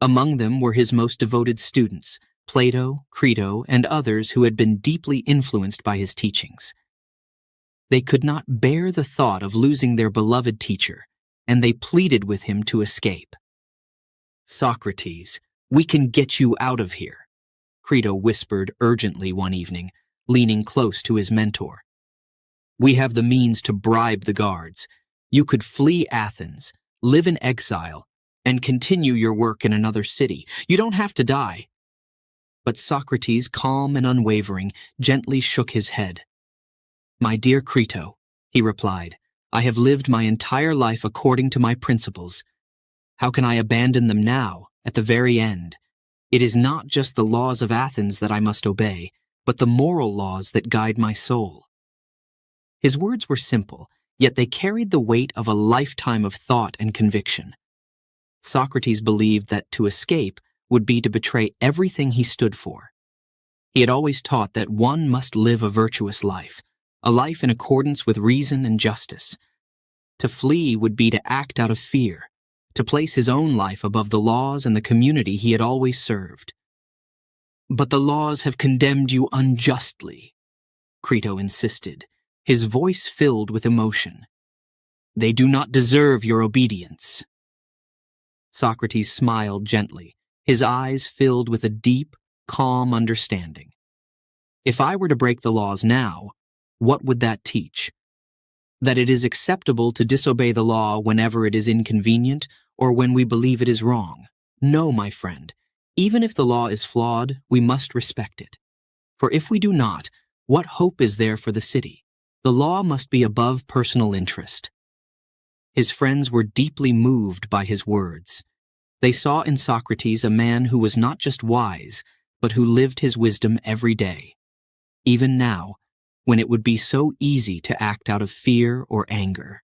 Among them were his most devoted students, Plato, Crito, and others who had been deeply influenced by his teachings. They could not bear the thought of losing their beloved teacher, and they pleaded with him to escape. "Socrates, we can get you out of here," Crito whispered urgently one evening, leaning close to his mentor. "We have the means to bribe the guards. You could flee Athens, live in exile, and continue your work in another city. You don't have to die." But Socrates, calm and unwavering, gently shook his head. "My dear Crito," he replied, "I have lived my entire life according to my principles. How can I abandon them now, at the very end? It is not just the laws of Athens that I must obey, but the moral laws that guide my soul." His words were simple, yet they carried the weight of a lifetime of thought and conviction. Socrates believed that to escape would be to betray everything he stood for. He had always taught that one must live a virtuous life, a life in accordance with reason and justice. To flee would be to act out of fear, to place his own life above the laws and the community he had always served. "But the laws have condemned you unjustly," Crito insisted, his voice filled with emotion. "They do not deserve your obedience." Socrates smiled gently, his eyes filled with a deep, calm understanding. "If I were to break the laws now, what would that teach? That it is acceptable to disobey the law whenever it is inconvenient or when we believe it is wrong? No, my friend. Even if the law is flawed, we must respect it. For if we do not, what hope is there for the city? The law must be above personal interest." His friends were deeply moved by his words. They saw in Socrates a man who was not just wise, but who lived his wisdom every day, even now, when it would be so easy to act out of fear or anger.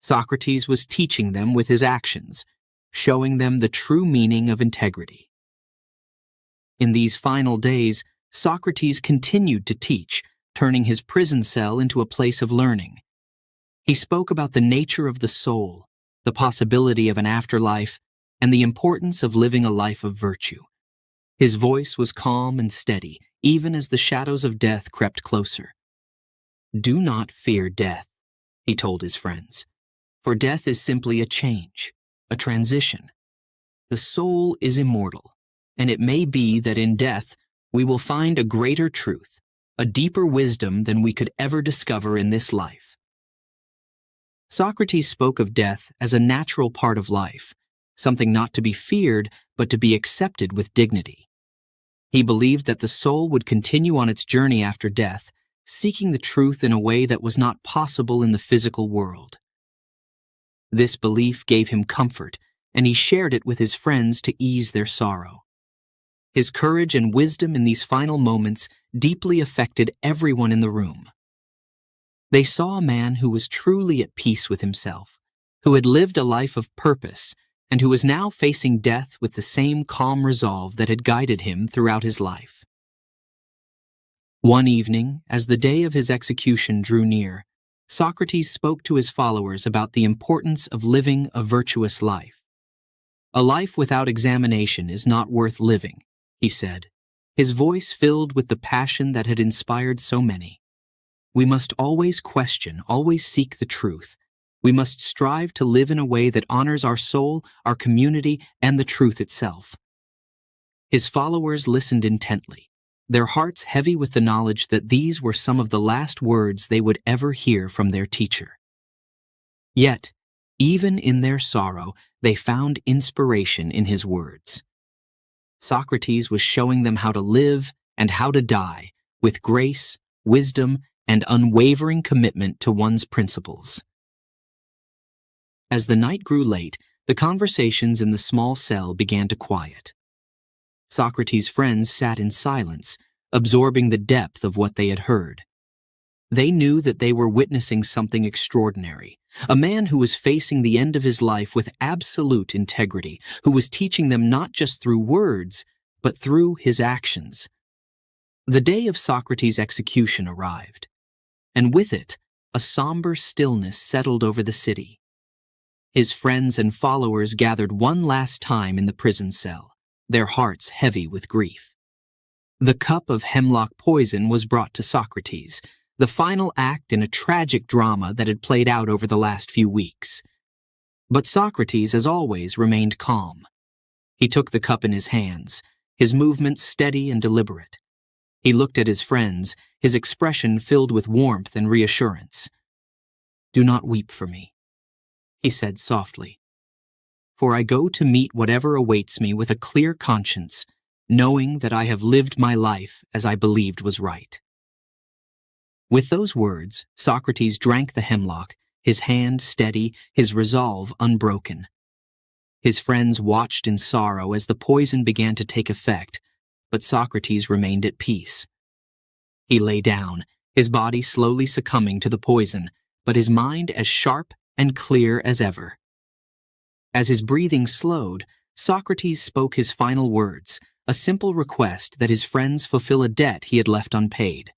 Socrates was teaching them with his actions, showing them the true meaning of integrity. In these final days, Socrates continued to teach, turning his prison cell into a place of learning. He spoke about the nature of the soul, the possibility of an afterlife, and the importance of living a life of virtue. His voice was calm and steady, even as the shadows of death crept closer. "Do not fear death," he told his friends, "for death is simply a change, a transition. The soul is immortal, and it may be that in death we will find a greater truth, a deeper wisdom than we could ever discover in this life." Socrates spoke of death as a natural part of life, something not to be feared, but to be accepted with dignity. He believed that the soul would continue on its journey after death, seeking the truth in a way that was not possible in the physical world. This belief gave him comfort, and he shared it with his friends to ease their sorrow. His courage and wisdom in these final moments deeply affected everyone in the room. They saw a man who was truly at peace with himself, who had lived a life of purpose, and who was now facing death with the same calm resolve that had guided him throughout his life. One evening, as the day of his execution drew near, Socrates spoke to his followers about the importance of living a virtuous life. "A life without examination is not worth living," he said, his voice filled with the passion that had inspired so many. "We must always question, always seek the truth. We must strive to live in a way that honors our soul, our community, and the truth itself." His followers listened intently, their hearts heavy with the knowledge that these were some of the last words they would ever hear from their teacher. Yet, even in their sorrow, they found inspiration in his words. Socrates was showing them how to live and how to die with grace, wisdom, and unwavering commitment to one's principles. As the night grew late, the conversations in the small cell began to quiet. Socrates' friends sat in silence, absorbing the depth of what they had heard. They knew that they were witnessing something extraordinary, a man who was facing the end of his life with absolute integrity, who was teaching them not just through words, but through his actions. The day of Socrates' execution arrived, and with it, a somber stillness settled over the city. His friends and followers gathered one last time in the prison cell, their hearts heavy with grief. The cup of hemlock poison was brought to Socrates, the final act in a tragic drama that had played out over the last few weeks. But Socrates, as always, remained calm. He took the cup in his hands, his movements steady and deliberate. He looked at his friends, his expression filled with warmth and reassurance. "Do not weep for me," he said softly, "for I go to meet whatever awaits me with a clear conscience, knowing that I have lived my life as I believed was right." With those words, Socrates drank the hemlock, his hand steady, his resolve unbroken. His friends watched in sorrow as the poison began to take effect, but Socrates remained at peace. He lay down, his body slowly succumbing to the poison, but his mind as sharp and clear as ever. As his breathing slowed, Socrates spoke his final words, a simple request that his friends fulfill a debt he had left unpaid.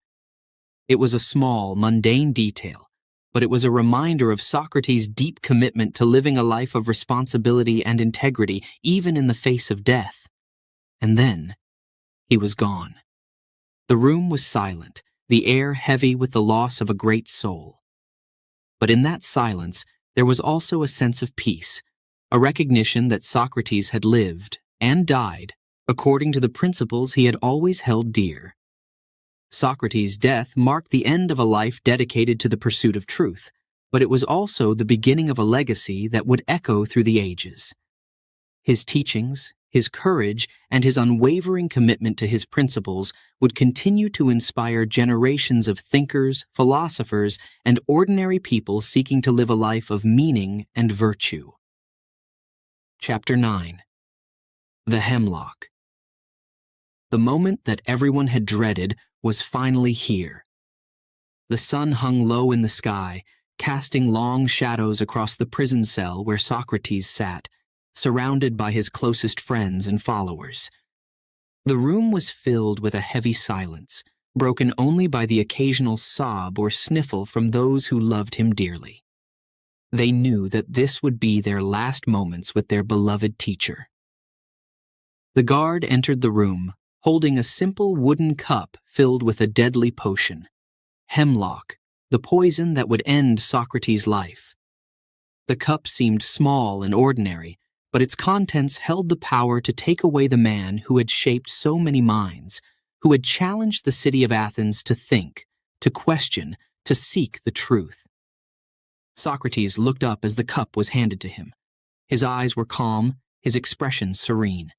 It was a small, mundane detail, but it was a reminder of Socrates' deep commitment to living a life of responsibility and integrity, even in the face of death. And then, he was gone. The room was silent, the air heavy with the loss of a great soul. But in that silence, there was also a sense of peace, a recognition that Socrates had lived and died according to the principles he had always held dear. Socrates' death marked the end of a life dedicated to the pursuit of truth, but it was also the beginning of a legacy that would echo through the ages. His teachings, his courage, and his unwavering commitment to his principles would continue to inspire generations of thinkers, philosophers, and ordinary people seeking to live a life of meaning and virtue. Chapter 9. The Hemlock. The moment that everyone had dreaded was finally here. The sun hung low in the sky, casting long shadows across the prison cell where Socrates sat, surrounded by his closest friends and followers. The room was filled with a heavy silence, broken only by the occasional sob or sniffle from those who loved him dearly. They knew that this would be their last moments with their beloved teacher. The guard entered the room, holding a simple wooden cup filled with a deadly potion, hemlock, the poison that would end Socrates' life. The cup seemed small and ordinary, but its contents held the power to take away the man who had shaped so many minds, who had challenged the city of Athens to think, to question, to seek the truth. Socrates looked up as the cup was handed to him. His eyes were calm, his expression serene.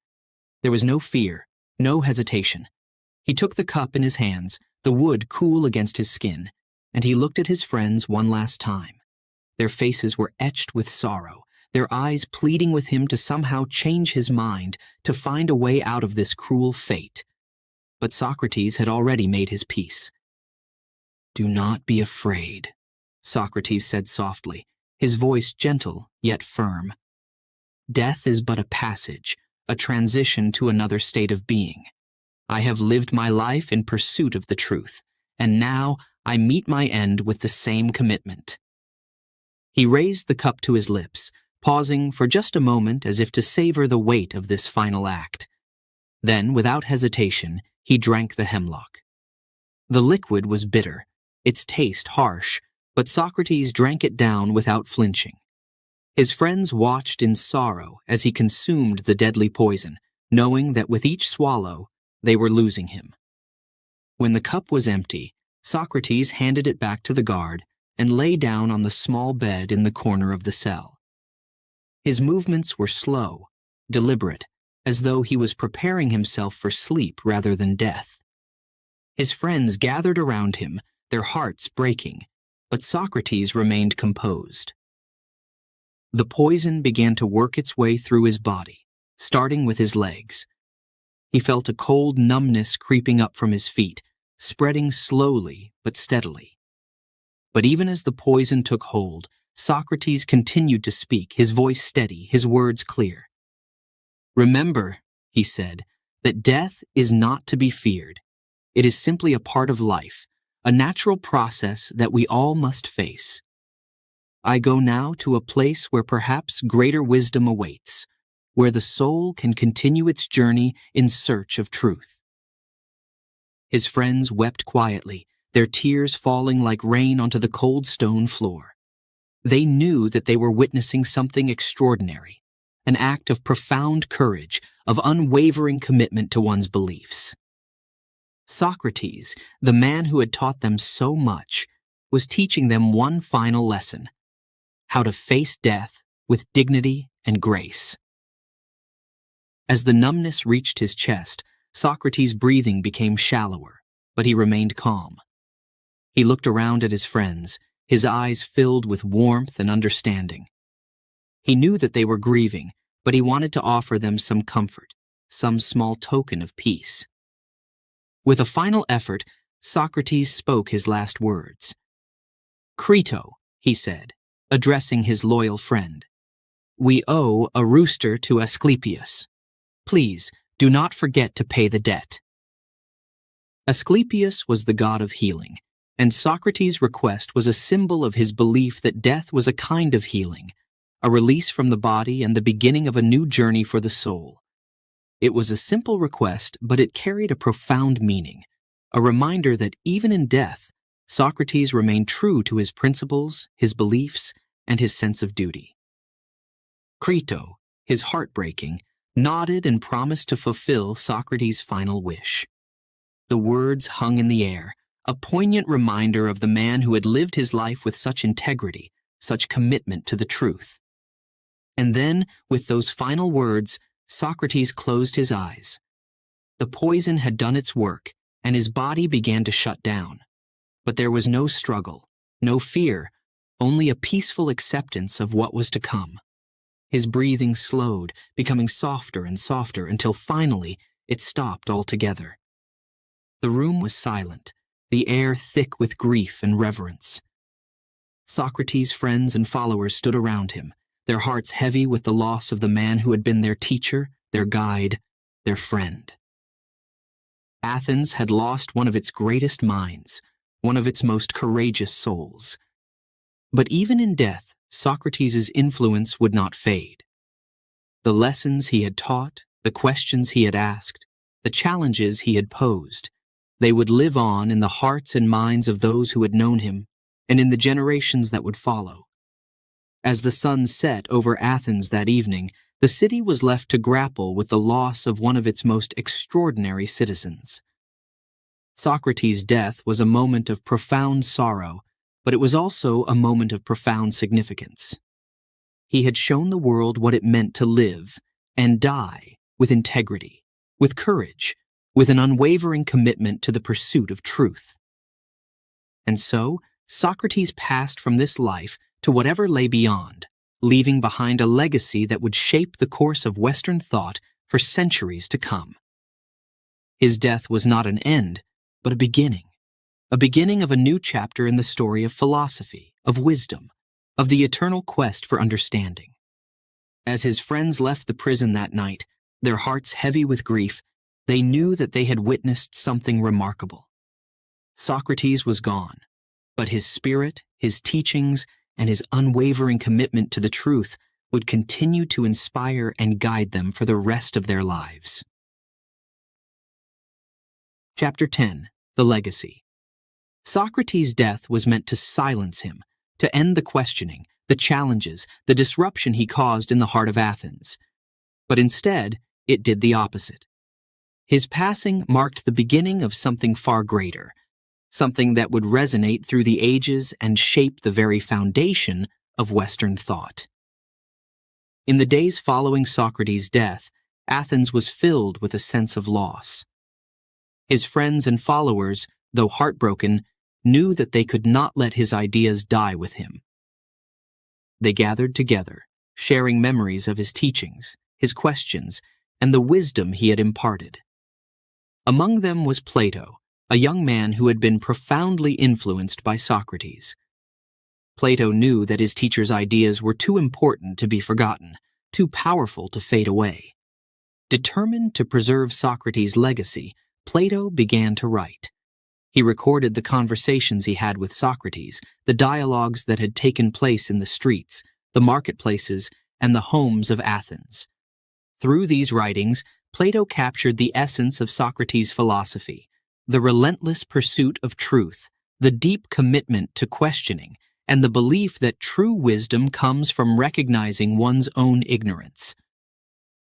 There was no fear, no hesitation. He took the cup in his hands, the wood cool against his skin, and he looked at his friends one last time. Their faces were etched with sorrow, their eyes pleading with him to somehow change his mind, to find a way out of this cruel fate. But Socrates had already made his peace. "Do not be afraid," Socrates said softly, his voice gentle yet firm. "Death is but a passage, a transition to another state of being. I have lived my life in pursuit of the truth, and now I meet my end with the same commitment." He raised the cup to his lips, pausing for just a moment as if to savor the weight of this final act. Then, without hesitation, he drank the hemlock. The liquid was bitter, its taste harsh, but Socrates drank it down without flinching. His friends watched in sorrow as he consumed the deadly poison, knowing that with each swallow, they were losing him. When the cup was empty, Socrates handed it back to the guard and lay down on the small bed in the corner of the cell. His movements were slow, deliberate, as though he was preparing himself for sleep rather than death. His friends gathered around him, their hearts breaking, but Socrates remained composed. The poison began to work its way through his body, starting with his legs. He felt a cold numbness creeping up from his feet, spreading slowly but steadily. But even as the poison took hold, Socrates continued to speak, his voice steady, his words clear. "Remember," he said, "that death is not to be feared. It is simply a part of life, a natural process that we all must face. I go now to a place where perhaps greater wisdom awaits, where the soul can continue its journey in search of truth." His friends wept quietly, their tears falling like rain onto the cold stone floor. They knew that they were witnessing something extraordinary, an act of profound courage, of unwavering commitment to one's beliefs. Socrates, the man who had taught them so much, was teaching them one final lesson: how to face death with dignity and grace. As the numbness reached his chest, Socrates' breathing became shallower, but he remained calm. He looked around at his friends, his eyes filled with warmth and understanding. He knew that they were grieving, but he wanted to offer them some comfort, some small token of peace. With a final effort, Socrates spoke his last words. "Crito," he said, addressing his loyal friend, "we owe a rooster to Asclepius. Please, do not forget to pay the debt." Asclepius was the god of healing, and Socrates' request was a symbol of his belief that death was a kind of healing, a release from the body and the beginning of a new journey for the soul. It was a simple request, but it carried a profound meaning, a reminder that even in death, Socrates remained true to his principles, his beliefs, and his sense of duty. Crito, his heart breaking, nodded and promised to fulfill Socrates' final wish. The words hung in the air, a poignant reminder of the man who had lived his life with such integrity, such commitment to the truth. And then, with those final words, Socrates closed his eyes. The poison had done its work, and his body began to shut down. But there was no struggle, no fear, only a peaceful acceptance of what was to come. His breathing slowed, becoming softer and softer until finally it stopped altogether. The room was silent, the air thick with grief and reverence. Socrates' friends and followers stood around him, their hearts heavy with the loss of the man who had been their teacher, their guide, their friend. Athens had lost one of its greatest minds, one of its most courageous souls. But even in death, Socrates' influence would not fade. The lessons he had taught, the questions he had asked, the challenges he had posed, they would live on in the hearts and minds of those who had known him, and in the generations that would follow. As the sun set over Athens that evening, the city was left to grapple with the loss of one of its most extraordinary citizens. Socrates' death was a moment of profound sorrow, but it was also a moment of profound significance. He had shown the world what it meant to live and die with integrity, with courage, with an unwavering commitment to the pursuit of truth. And so, Socrates passed from this life to whatever lay beyond, leaving behind a legacy that would shape the course of Western thought for centuries to come. His death was not an end, but a beginning of a new chapter in the story of philosophy, of wisdom, of the eternal quest for understanding. As his friends left the prison that night, their hearts heavy with grief, they knew that they had witnessed something remarkable. Socrates was gone, but his spirit, his teachings, and his unwavering commitment to the truth would continue to inspire and guide them for the rest of their lives. Chapter 10. The Legacy. Socrates' death was meant to silence him, to end the questioning, the challenges, the disruption he caused in the heart of Athens. But instead, it did the opposite. His passing marked the beginning of something far greater, something that would resonate through the ages and shape the very foundation of Western thought. In the days following Socrates' death, Athens was filled with a sense of loss. His friends and followers, though heartbroken, knew that they could not let his ideas die with him. They gathered together, sharing memories of his teachings, his questions, and the wisdom he had imparted. Among them was Plato, a young man who had been profoundly influenced by Socrates. Plato knew that his teacher's ideas were too important to be forgotten, too powerful to fade away. Determined to preserve Socrates' legacy, Plato began to write. He recorded the conversations he had with Socrates, the dialogues that had taken place in the streets, the marketplaces, and the homes of Athens. Through these writings, Plato captured the essence of Socrates' philosophy, the relentless pursuit of truth, the deep commitment to questioning, and the belief that true wisdom comes from recognizing one's own ignorance.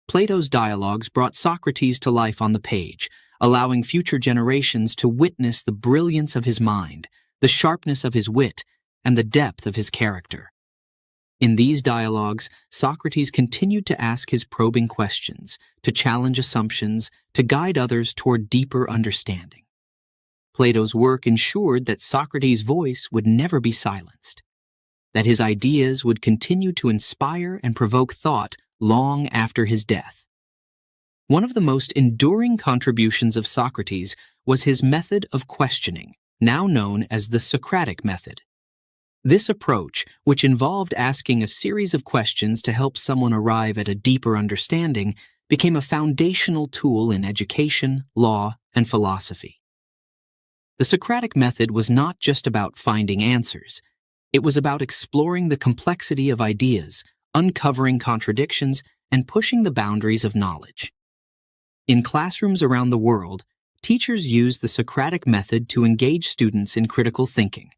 Plato's dialogues brought Socrates to life on the page, allowing future generations to witness the brilliance of his mind, the sharpness of his wit, and the depth of his character. In these dialogues, Socrates continued to ask his probing questions, to challenge assumptions, to guide others toward deeper understanding. Plato's work ensured that Socrates' voice would never be silenced, that his ideas would continue to inspire and provoke thought long after his death. One of the most enduring contributions of Socrates was his method of questioning, now known as the Socratic method. This approach, which involved asking a series of questions to help someone arrive at a deeper understanding, became a foundational tool in education, law, and philosophy. The Socratic method was not just about finding answers. It was about exploring the complexity of ideas, uncovering contradictions, and pushing the boundaries of knowledge. In classrooms around the world, teachers use the Socratic method to engage students in critical thinking.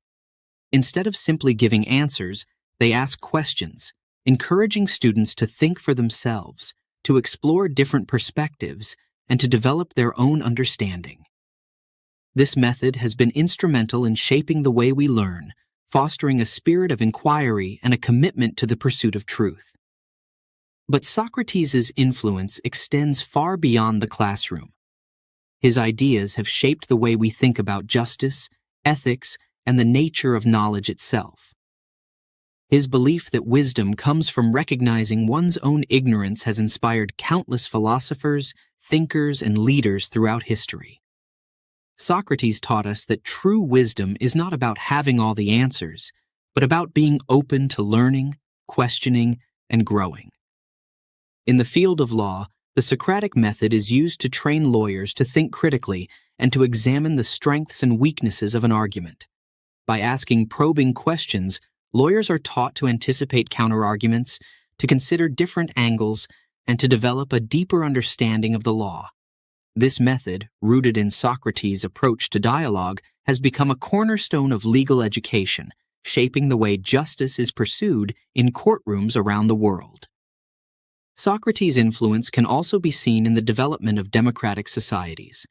Instead of simply giving answers, they ask questions, encouraging students to think for themselves, to explore different perspectives, and to develop their own understanding. This method has been instrumental in shaping the way we learn, fostering a spirit of inquiry and a commitment to the pursuit of truth. But Socrates' influence extends far beyond the classroom. His ideas have shaped the way we think about justice, ethics, and the nature of knowledge itself. His belief that wisdom comes from recognizing one's own ignorance has inspired countless philosophers, thinkers, and leaders throughout history. Socrates taught us that true wisdom is not about having all the answers, but about being open to learning, questioning, and growing. In the field of law, the Socratic method is used to train lawyers to think critically and to examine the strengths and weaknesses of an argument. By asking probing questions, lawyers are taught to anticipate counterarguments, to consider different angles, and to develop a deeper understanding of the law. This method, rooted in Socrates' approach to dialogue, has become a cornerstone of legal education, shaping the way justice is pursued in courtrooms around the world. Socrates' influence can also be seen in the development of democratic societies.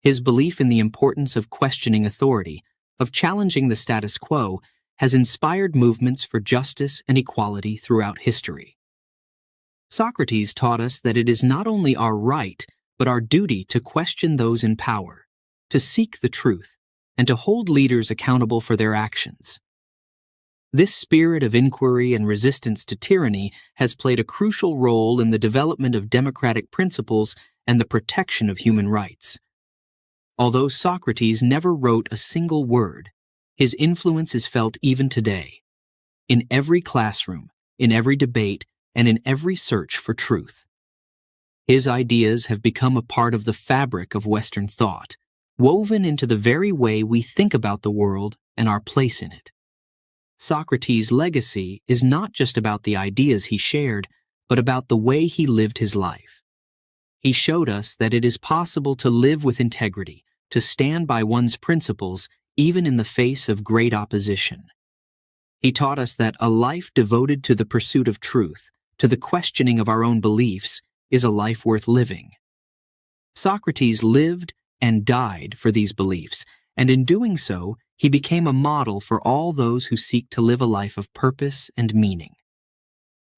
His belief in the importance of questioning authority, of challenging the status quo, has inspired movements for justice and equality throughout history. Socrates taught us that it is not only our right, but our duty to question those in power, to seek the truth, and to hold leaders accountable for their actions. This spirit of inquiry and resistance to tyranny has played a crucial role in the development of democratic principles and the protection of human rights. Although Socrates never wrote a single word, his influence is felt even today, in every classroom, in every debate, and in every search for truth. His ideas have become a part of the fabric of Western thought, woven into the very way we think about the world and our place in it. Socrates' legacy is not just about the ideas he shared, but about the way he lived his life. He showed us that it is possible to live with integrity, to stand by one's principles, even in the face of great opposition. He taught us that a life devoted to the pursuit of truth, to the questioning of our own beliefs, is a life worth living. Socrates lived and died for these beliefs, and in doing so, he became a model for all those who seek to live a life of purpose and meaning.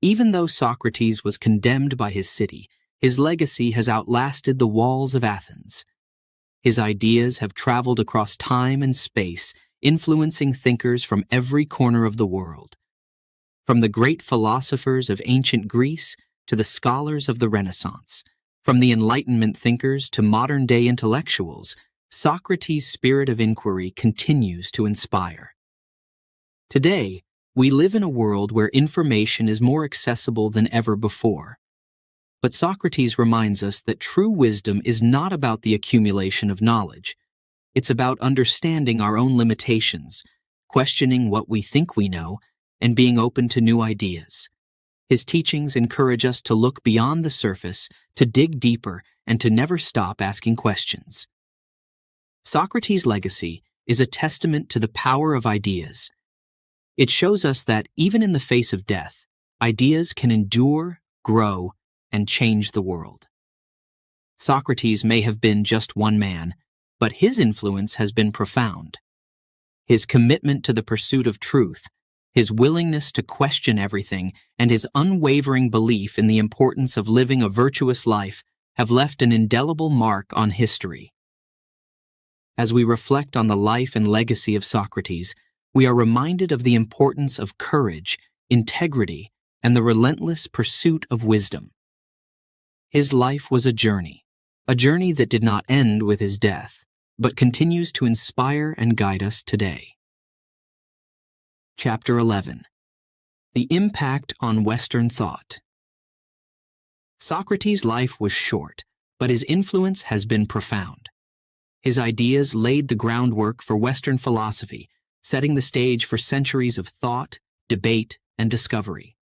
Even though Socrates was condemned by his city, his legacy has outlasted the walls of Athens. His ideas have traveled across time and space, influencing thinkers from every corner of the world. From the great philosophers of ancient Greece to the scholars of the Renaissance, from the Enlightenment thinkers to modern-day intellectuals, Socrates' spirit of inquiry continues to inspire. Today, we live in a world where information is more accessible than ever before. But Socrates reminds us that true wisdom is not about the accumulation of knowledge. It's about understanding our own limitations, questioning what we think we know, and being open to new ideas. His teachings encourage us to look beyond the surface, to dig deeper, and to never stop asking questions. Socrates' legacy is a testament to the power of ideas. It shows us that even in the face of death, ideas can endure, grow, and change the world. Socrates may have been just one man, but his influence has been profound. His commitment to the pursuit of truth, his willingness to question everything, and his unwavering belief in the importance of living a virtuous life have left an indelible mark on history. As we reflect on the life and legacy of Socrates, we are reminded of the importance of courage, integrity, and the relentless pursuit of wisdom. His life was a journey that did not end with his death, but continues to inspire and guide us today. Chapter 11. The Impact on Western Thought. Socrates' life was short, but his influence has been profound. His ideas laid the groundwork for Western philosophy, setting the stage for centuries of thought, debate, and discovery.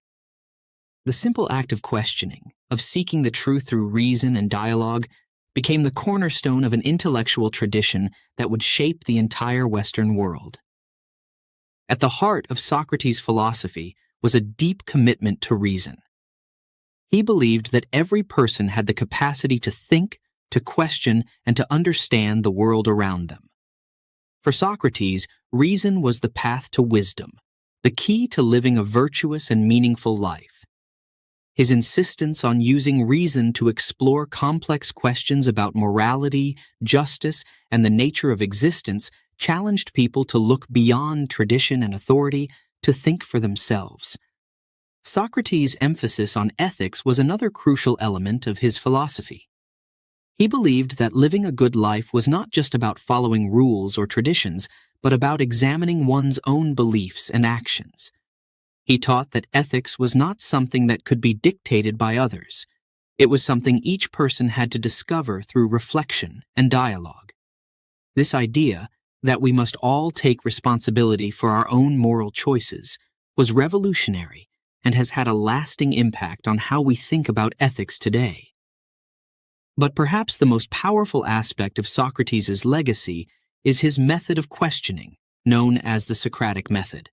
The simple act of questioning, of seeking the truth through reason and dialogue, became the cornerstone of an intellectual tradition that would shape the entire Western world. At the heart of Socrates' philosophy was a deep commitment to reason. He believed that every person had the capacity to think, to question, and to understand the world around them. For Socrates, reason was the path to wisdom, the key to living a virtuous and meaningful life. His insistence on using reason to explore complex questions about morality, justice, and the nature of existence challenged people to look beyond tradition and authority to think for themselves. Socrates' emphasis on ethics was another crucial element of his philosophy. He believed that living a good life was not just about following rules or traditions, but about examining one's own beliefs and actions. He taught that ethics was not something that could be dictated by others. It was something each person had to discover through reflection and dialogue. This idea, that we must all take responsibility for our own moral choices, was revolutionary and has had a lasting impact on how we think about ethics today. But perhaps the most powerful aspect of Socrates' legacy is his method of questioning, known as the Socratic method.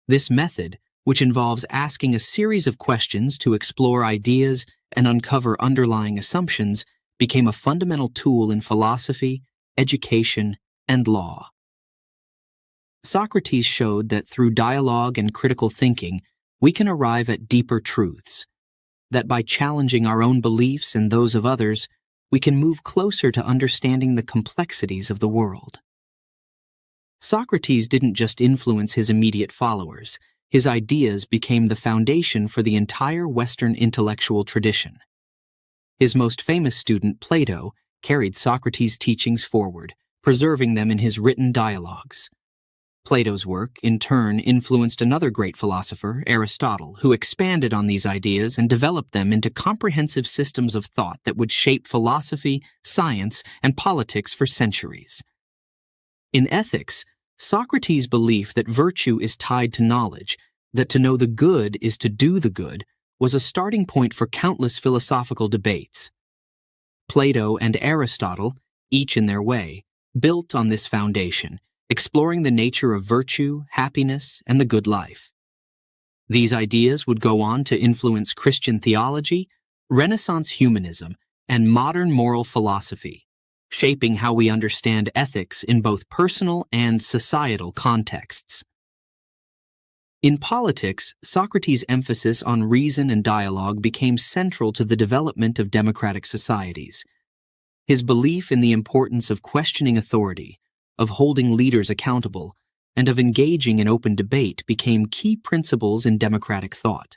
This method, which involves asking a series of questions to explore ideas and uncover underlying assumptions, became a fundamental tool in philosophy, education, and law. Socrates showed that through dialogue and critical thinking, we can arrive at deeper truths, that by challenging our own beliefs and those of others, we can move closer to understanding the complexities of the world. Socrates didn't just influence his immediate followers. His ideas became the foundation for the entire Western intellectual tradition. His most famous student, Plato, carried Socrates' teachings forward, preserving them in his written dialogues. Plato's work, in turn, influenced another great philosopher, Aristotle, who expanded on these ideas and developed them into comprehensive systems of thought that would shape philosophy, science, and politics for centuries. In ethics, Socrates' belief that virtue is tied to knowledge, that to know the good is to do the good, was a starting point for countless philosophical debates. Plato and Aristotle, each in their way, built on this foundation, exploring the nature of virtue, happiness, and the good life. These ideas would go on to influence Christian theology, Renaissance humanism, and modern moral philosophy, shaping how we understand ethics in both personal and societal contexts. In politics, Socrates' emphasis on reason and dialogue became central to the development of democratic societies. His belief in the importance of questioning authority, of holding leaders accountable, and of engaging in open debate became key principles in democratic thought.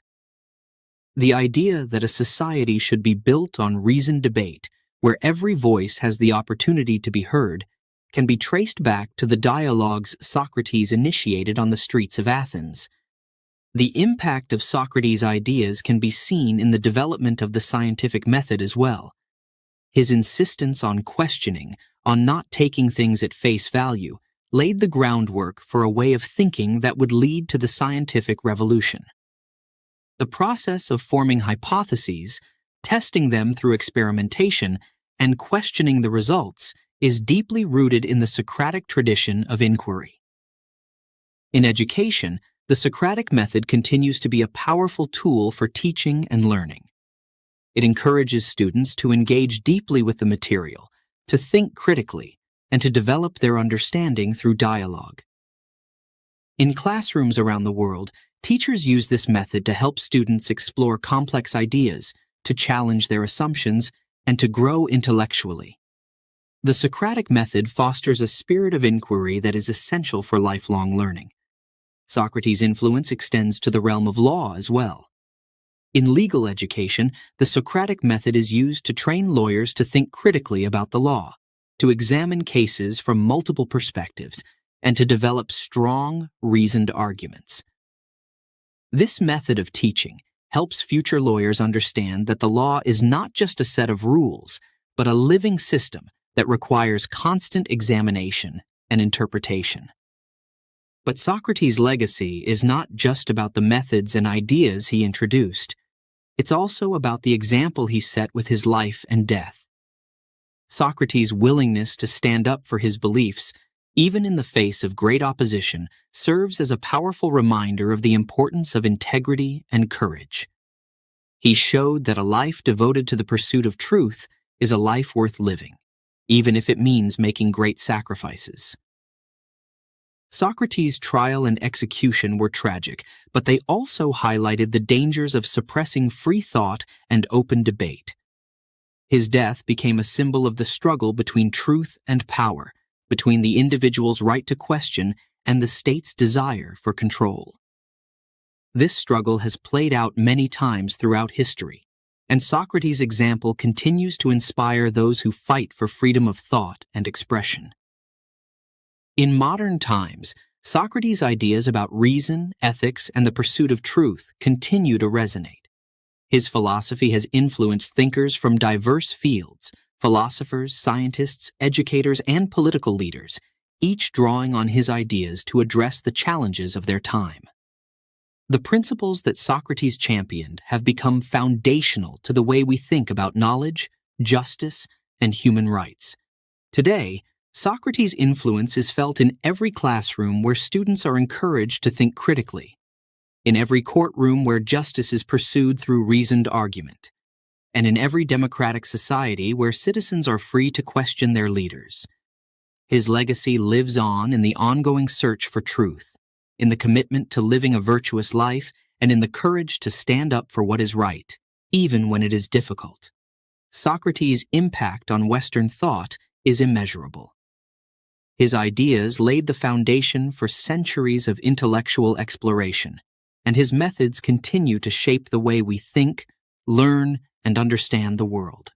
The idea that a society should be built on reasoned debate, where every voice has the opportunity to be heard, can be traced back to the dialogues Socrates initiated on the streets of Athens. The impact of Socrates' ideas can be seen in the development of the scientific method as well. His insistence on questioning, on not taking things at face value, laid the groundwork for a way of thinking that would lead to the scientific revolution. The process of forming hypotheses, testing them through experimentation, and questioning the results is deeply rooted in the Socratic tradition of inquiry. In education, the Socratic method continues to be a powerful tool for teaching and learning. It encourages students to engage deeply with the material, to think critically, and to develop their understanding through dialogue. In classrooms around the world, teachers use this method to help students explore complex ideas, to challenge their assumptions, and to grow intellectually. The Socratic method fosters a spirit of inquiry that is essential for lifelong learning. Socrates' influence extends to the realm of law as well. In legal education, the Socratic method is used to train lawyers to think critically about the law, to examine cases from multiple perspectives, and to develop strong, reasoned arguments. This method of teaching helps future lawyers understand that the law is not just a set of rules, but a living system that requires constant examination and interpretation. But Socrates' legacy is not just about the methods and ideas he introduced. It's also about the example he set with his life and death. Socrates' willingness to stand up for his beliefs, even in the face of great opposition, serves as a powerful reminder of the importance of integrity and courage. He showed that a life devoted to the pursuit of truth is a life worth living, even if it means making great sacrifices. Socrates' trial and execution were tragic, but they also highlighted the dangers of suppressing free thought and open debate. His death became a symbol of the struggle between truth and power, between the individual's right to question and the state's desire for control. This struggle has played out many times throughout history, and Socrates' example continues to inspire those who fight for freedom of thought and expression. In modern times, Socrates' ideas about reason, ethics, and the pursuit of truth continue to resonate. His philosophy has influenced thinkers from diverse fields, philosophers, scientists, educators, and political leaders, each drawing on his ideas to address the challenges of their time. The principles that Socrates championed have become foundational to the way we think about knowledge, justice, and human rights. Today, Socrates' influence is felt in every classroom where students are encouraged to think critically, in every courtroom where justice is pursued through reasoned argument, and in every democratic society where citizens are free to question their leaders. His legacy lives on in the ongoing search for truth, in the commitment to living a virtuous life, and in the courage to stand up for what is right, even when it is difficult. Socrates' impact on Western thought is immeasurable. His ideas laid the foundation for centuries of intellectual exploration, and his methods continue to shape the way we think, learn, and understand the world.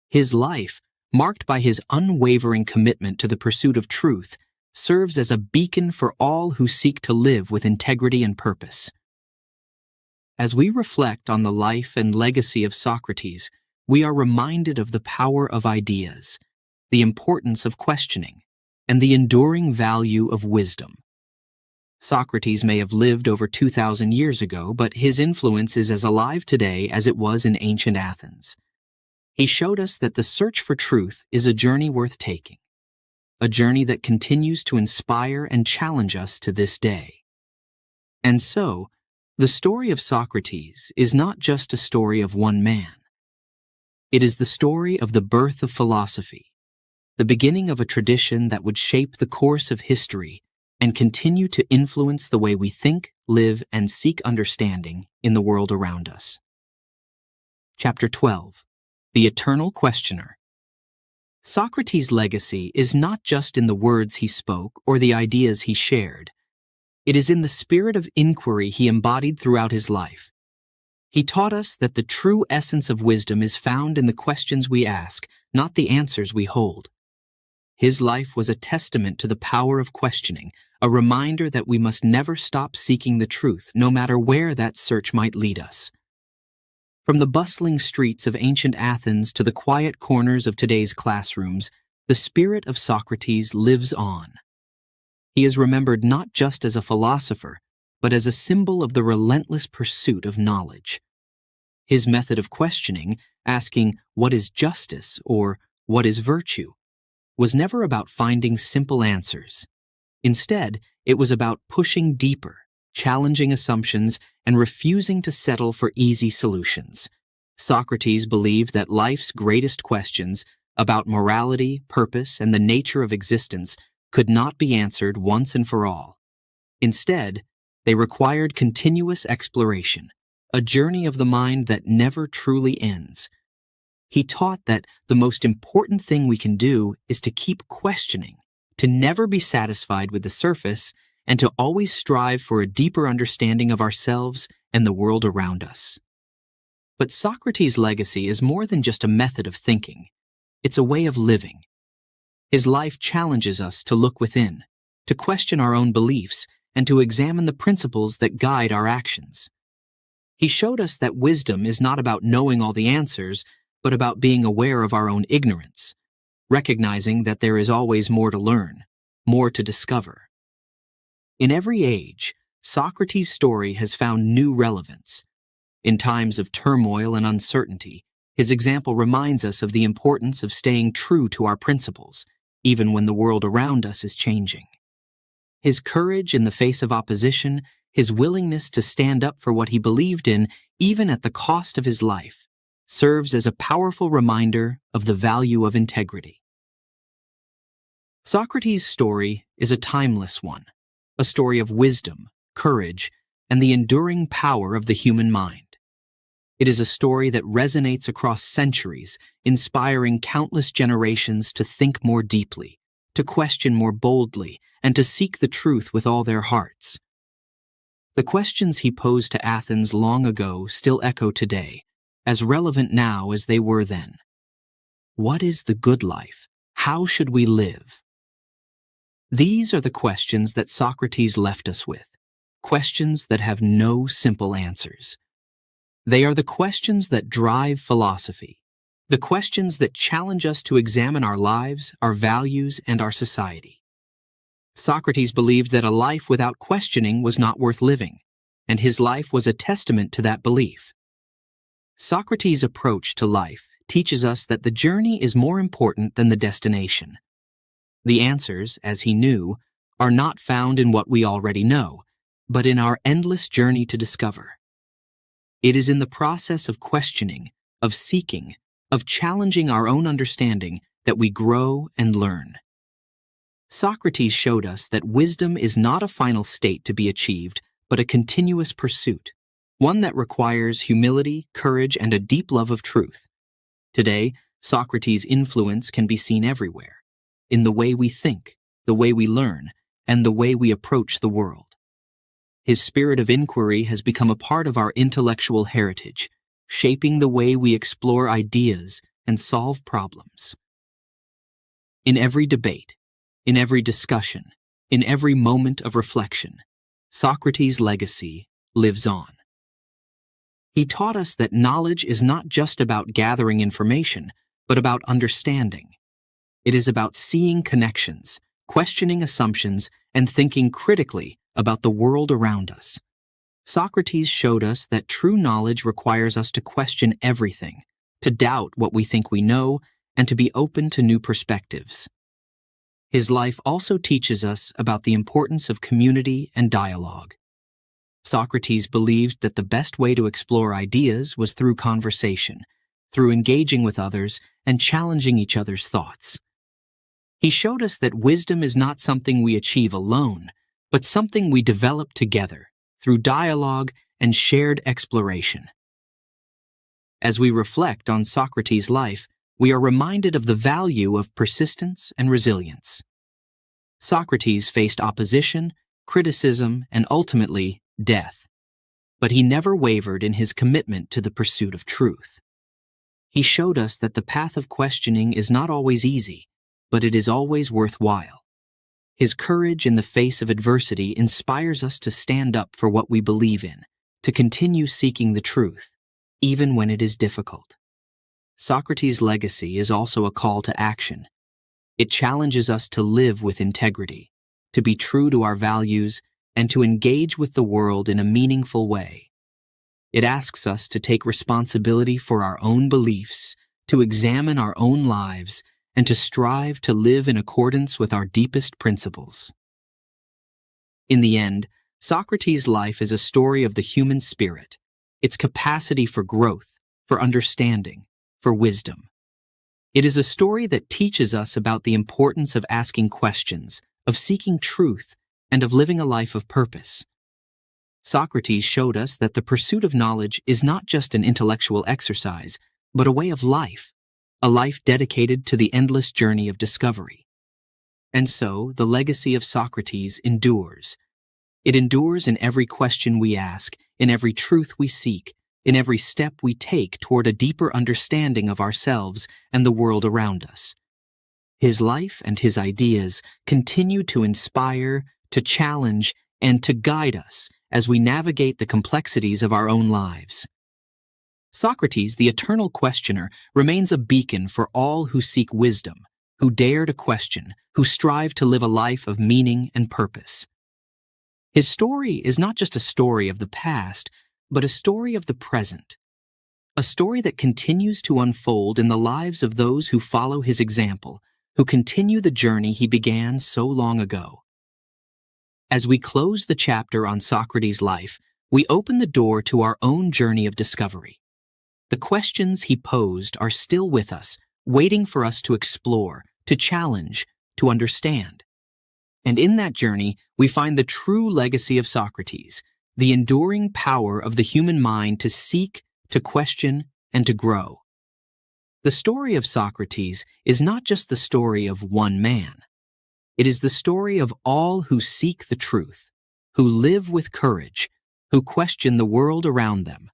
His life, marked by his unwavering commitment to the pursuit of truth, serves as a beacon for all who seek to live with integrity and purpose. As we reflect on the life and legacy of Socrates, we are reminded of the power of ideas, the importance of questioning, and the enduring value of wisdom. Socrates may have lived over 2,000 years ago, but his influence is as alive today as it was in ancient Athens. He showed us that the search for truth is a journey worth taking, a journey that continues to inspire and challenge us to this day. And so, the story of Socrates is not just a story of one man, It is the story of the birth of philosophy, the beginning of a tradition that would shape the course of history and continue to influence the way we think, live, and seek understanding in the world around us. Chapter 12. The Eternal Questioner. Socrates' legacy is not just in the words he spoke or the ideas he shared. It is in the spirit of inquiry he embodied throughout his life. He taught us that the true essence of wisdom is found in the questions we ask, not the answers we hold. His life was a testament to the power of questioning, a reminder that we must never stop seeking the truth, no matter where that search might lead us. From the bustling streets of ancient Athens to the quiet corners of today's classrooms, the spirit of Socrates lives on. He is remembered not just as a philosopher, but as a symbol of the relentless pursuit of knowledge. His method of questioning, asking what is justice or what is virtue, was never about finding simple answers. Instead, it was about pushing deeper, challenging assumptions, and refusing to settle for easy solutions. Socrates believed that life's greatest questions about morality, purpose, and the nature of existence could not be answered once and for all. Instead, they required continuous exploration, a journey of the mind that never truly ends. He taught that the most important thing we can do is to keep questioning, to never be satisfied with the surface, and to always strive for a deeper understanding of ourselves and the world around us. But Socrates' legacy is more than just a method of thinking. It's a way of living. His life challenges us to look within, to question our own beliefs, and to examine the principles that guide our actions. He showed us that wisdom is not about knowing all the answers, but about being aware of our own ignorance, recognizing that there is always more to learn, more to discover. In every age, Socrates' story has found new relevance. In times of turmoil and uncertainty, his example reminds us of the importance of staying true to our principles, even when the world around us is changing. His courage in the face of opposition, his willingness to stand up for what he believed in, even at the cost of his life, serves as a powerful reminder of the value of integrity. Socrates' story is a timeless one, a story of wisdom, courage, and the enduring power of the human mind. It is a story that resonates across centuries, inspiring countless generations to think more deeply, to question more boldly, and to seek the truth with all their hearts. The questions he posed to Athens long ago still echo today, as relevant now as they were then. What is the good life? How should we live? These are the questions that Socrates left us with, questions that have no simple answers. They are the questions that drive philosophy, the questions that challenge us to examine our lives, our values, and our society. Socrates believed that a life without questioning was not worth living, and his life was a testament to that belief. Socrates' approach to life teaches us that the journey is more important than the destination. The answers, as he knew, are not found in what we already know, but in our endless journey to discover. It is in the process of questioning, of seeking, of challenging our own understanding that we grow and learn. Socrates showed us that wisdom is not a final state to be achieved, but a continuous pursuit, one that requires humility, courage, and a deep love of truth. Today, Socrates' influence can be seen everywhere, in the way we think, the way we learn, and the way we approach the world. His spirit of inquiry has become a part of our intellectual heritage, shaping the way we explore ideas and solve problems. In every debate, in every discussion, in every moment of reflection, Socrates' legacy lives on. He taught us that knowledge is not just about gathering information, but about understanding. It is about seeing connections, questioning assumptions, and thinking critically about the world around us. Socrates showed us that true knowledge requires us to question everything, to doubt what we think we know, and to be open to new perspectives. His life also teaches us about the importance of community and dialogue. Socrates believed that the best way to explore ideas was through conversation, through engaging with others and challenging each other's thoughts. He showed us that wisdom is not something we achieve alone, but something we develop together through dialogue and shared exploration. As we reflect on Socrates' life, we are reminded of the value of persistence and resilience. Socrates faced opposition, criticism, and ultimately, death. But he never wavered in his commitment to the pursuit of truth. He showed us that the path of questioning is not always easy, but it is always worthwhile. His courage in the face of adversity inspires us to stand up for what we believe in, to continue seeking the truth, even when it is difficult. Socrates' legacy is also a call to action. It challenges us to live with integrity, to be true to our values, and to engage with the world in a meaningful way. It asks us to take responsibility for our own beliefs, to examine our own lives, and to strive to live in accordance with our deepest principles. In the end, Socrates' life is a story of the human spirit, its capacity for growth, for understanding, for wisdom. It is a story that teaches us about the importance of asking questions, of seeking truth, and of living a life of purpose. Socrates showed us that the pursuit of knowledge is not just an intellectual exercise, but a way of life, a life dedicated to the endless journey of discovery. And so, the legacy of Socrates endures. It endures in every question we ask, in every truth we seek, in every step we take toward a deeper understanding of ourselves and the world around us. His life and his ideas continue to inspire, to challenge, and to guide us as we navigate the complexities of our own lives. Socrates, the eternal questioner, remains a beacon for all who seek wisdom, who dare to question, who strive to live a life of meaning and purpose. His story is not just a story of the past, but a story of the present, a story that continues to unfold in the lives of those who follow his example, who continue the journey he began so long ago. As we close the chapter on Socrates' life, we open the door to our own journey of discovery. The questions he posed are still with us, waiting for us to explore, to challenge, to understand. And in that journey, we find the true legacy of Socrates, the enduring power of the human mind to seek, to question, and to grow. The story of Socrates is not just the story of one man. It is the story of all who seek the truth, who live with courage, who question the world around them.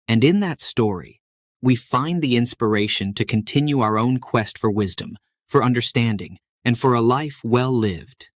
And in that story, we find the inspiration to continue our own quest for wisdom, for understanding, and for a life well lived.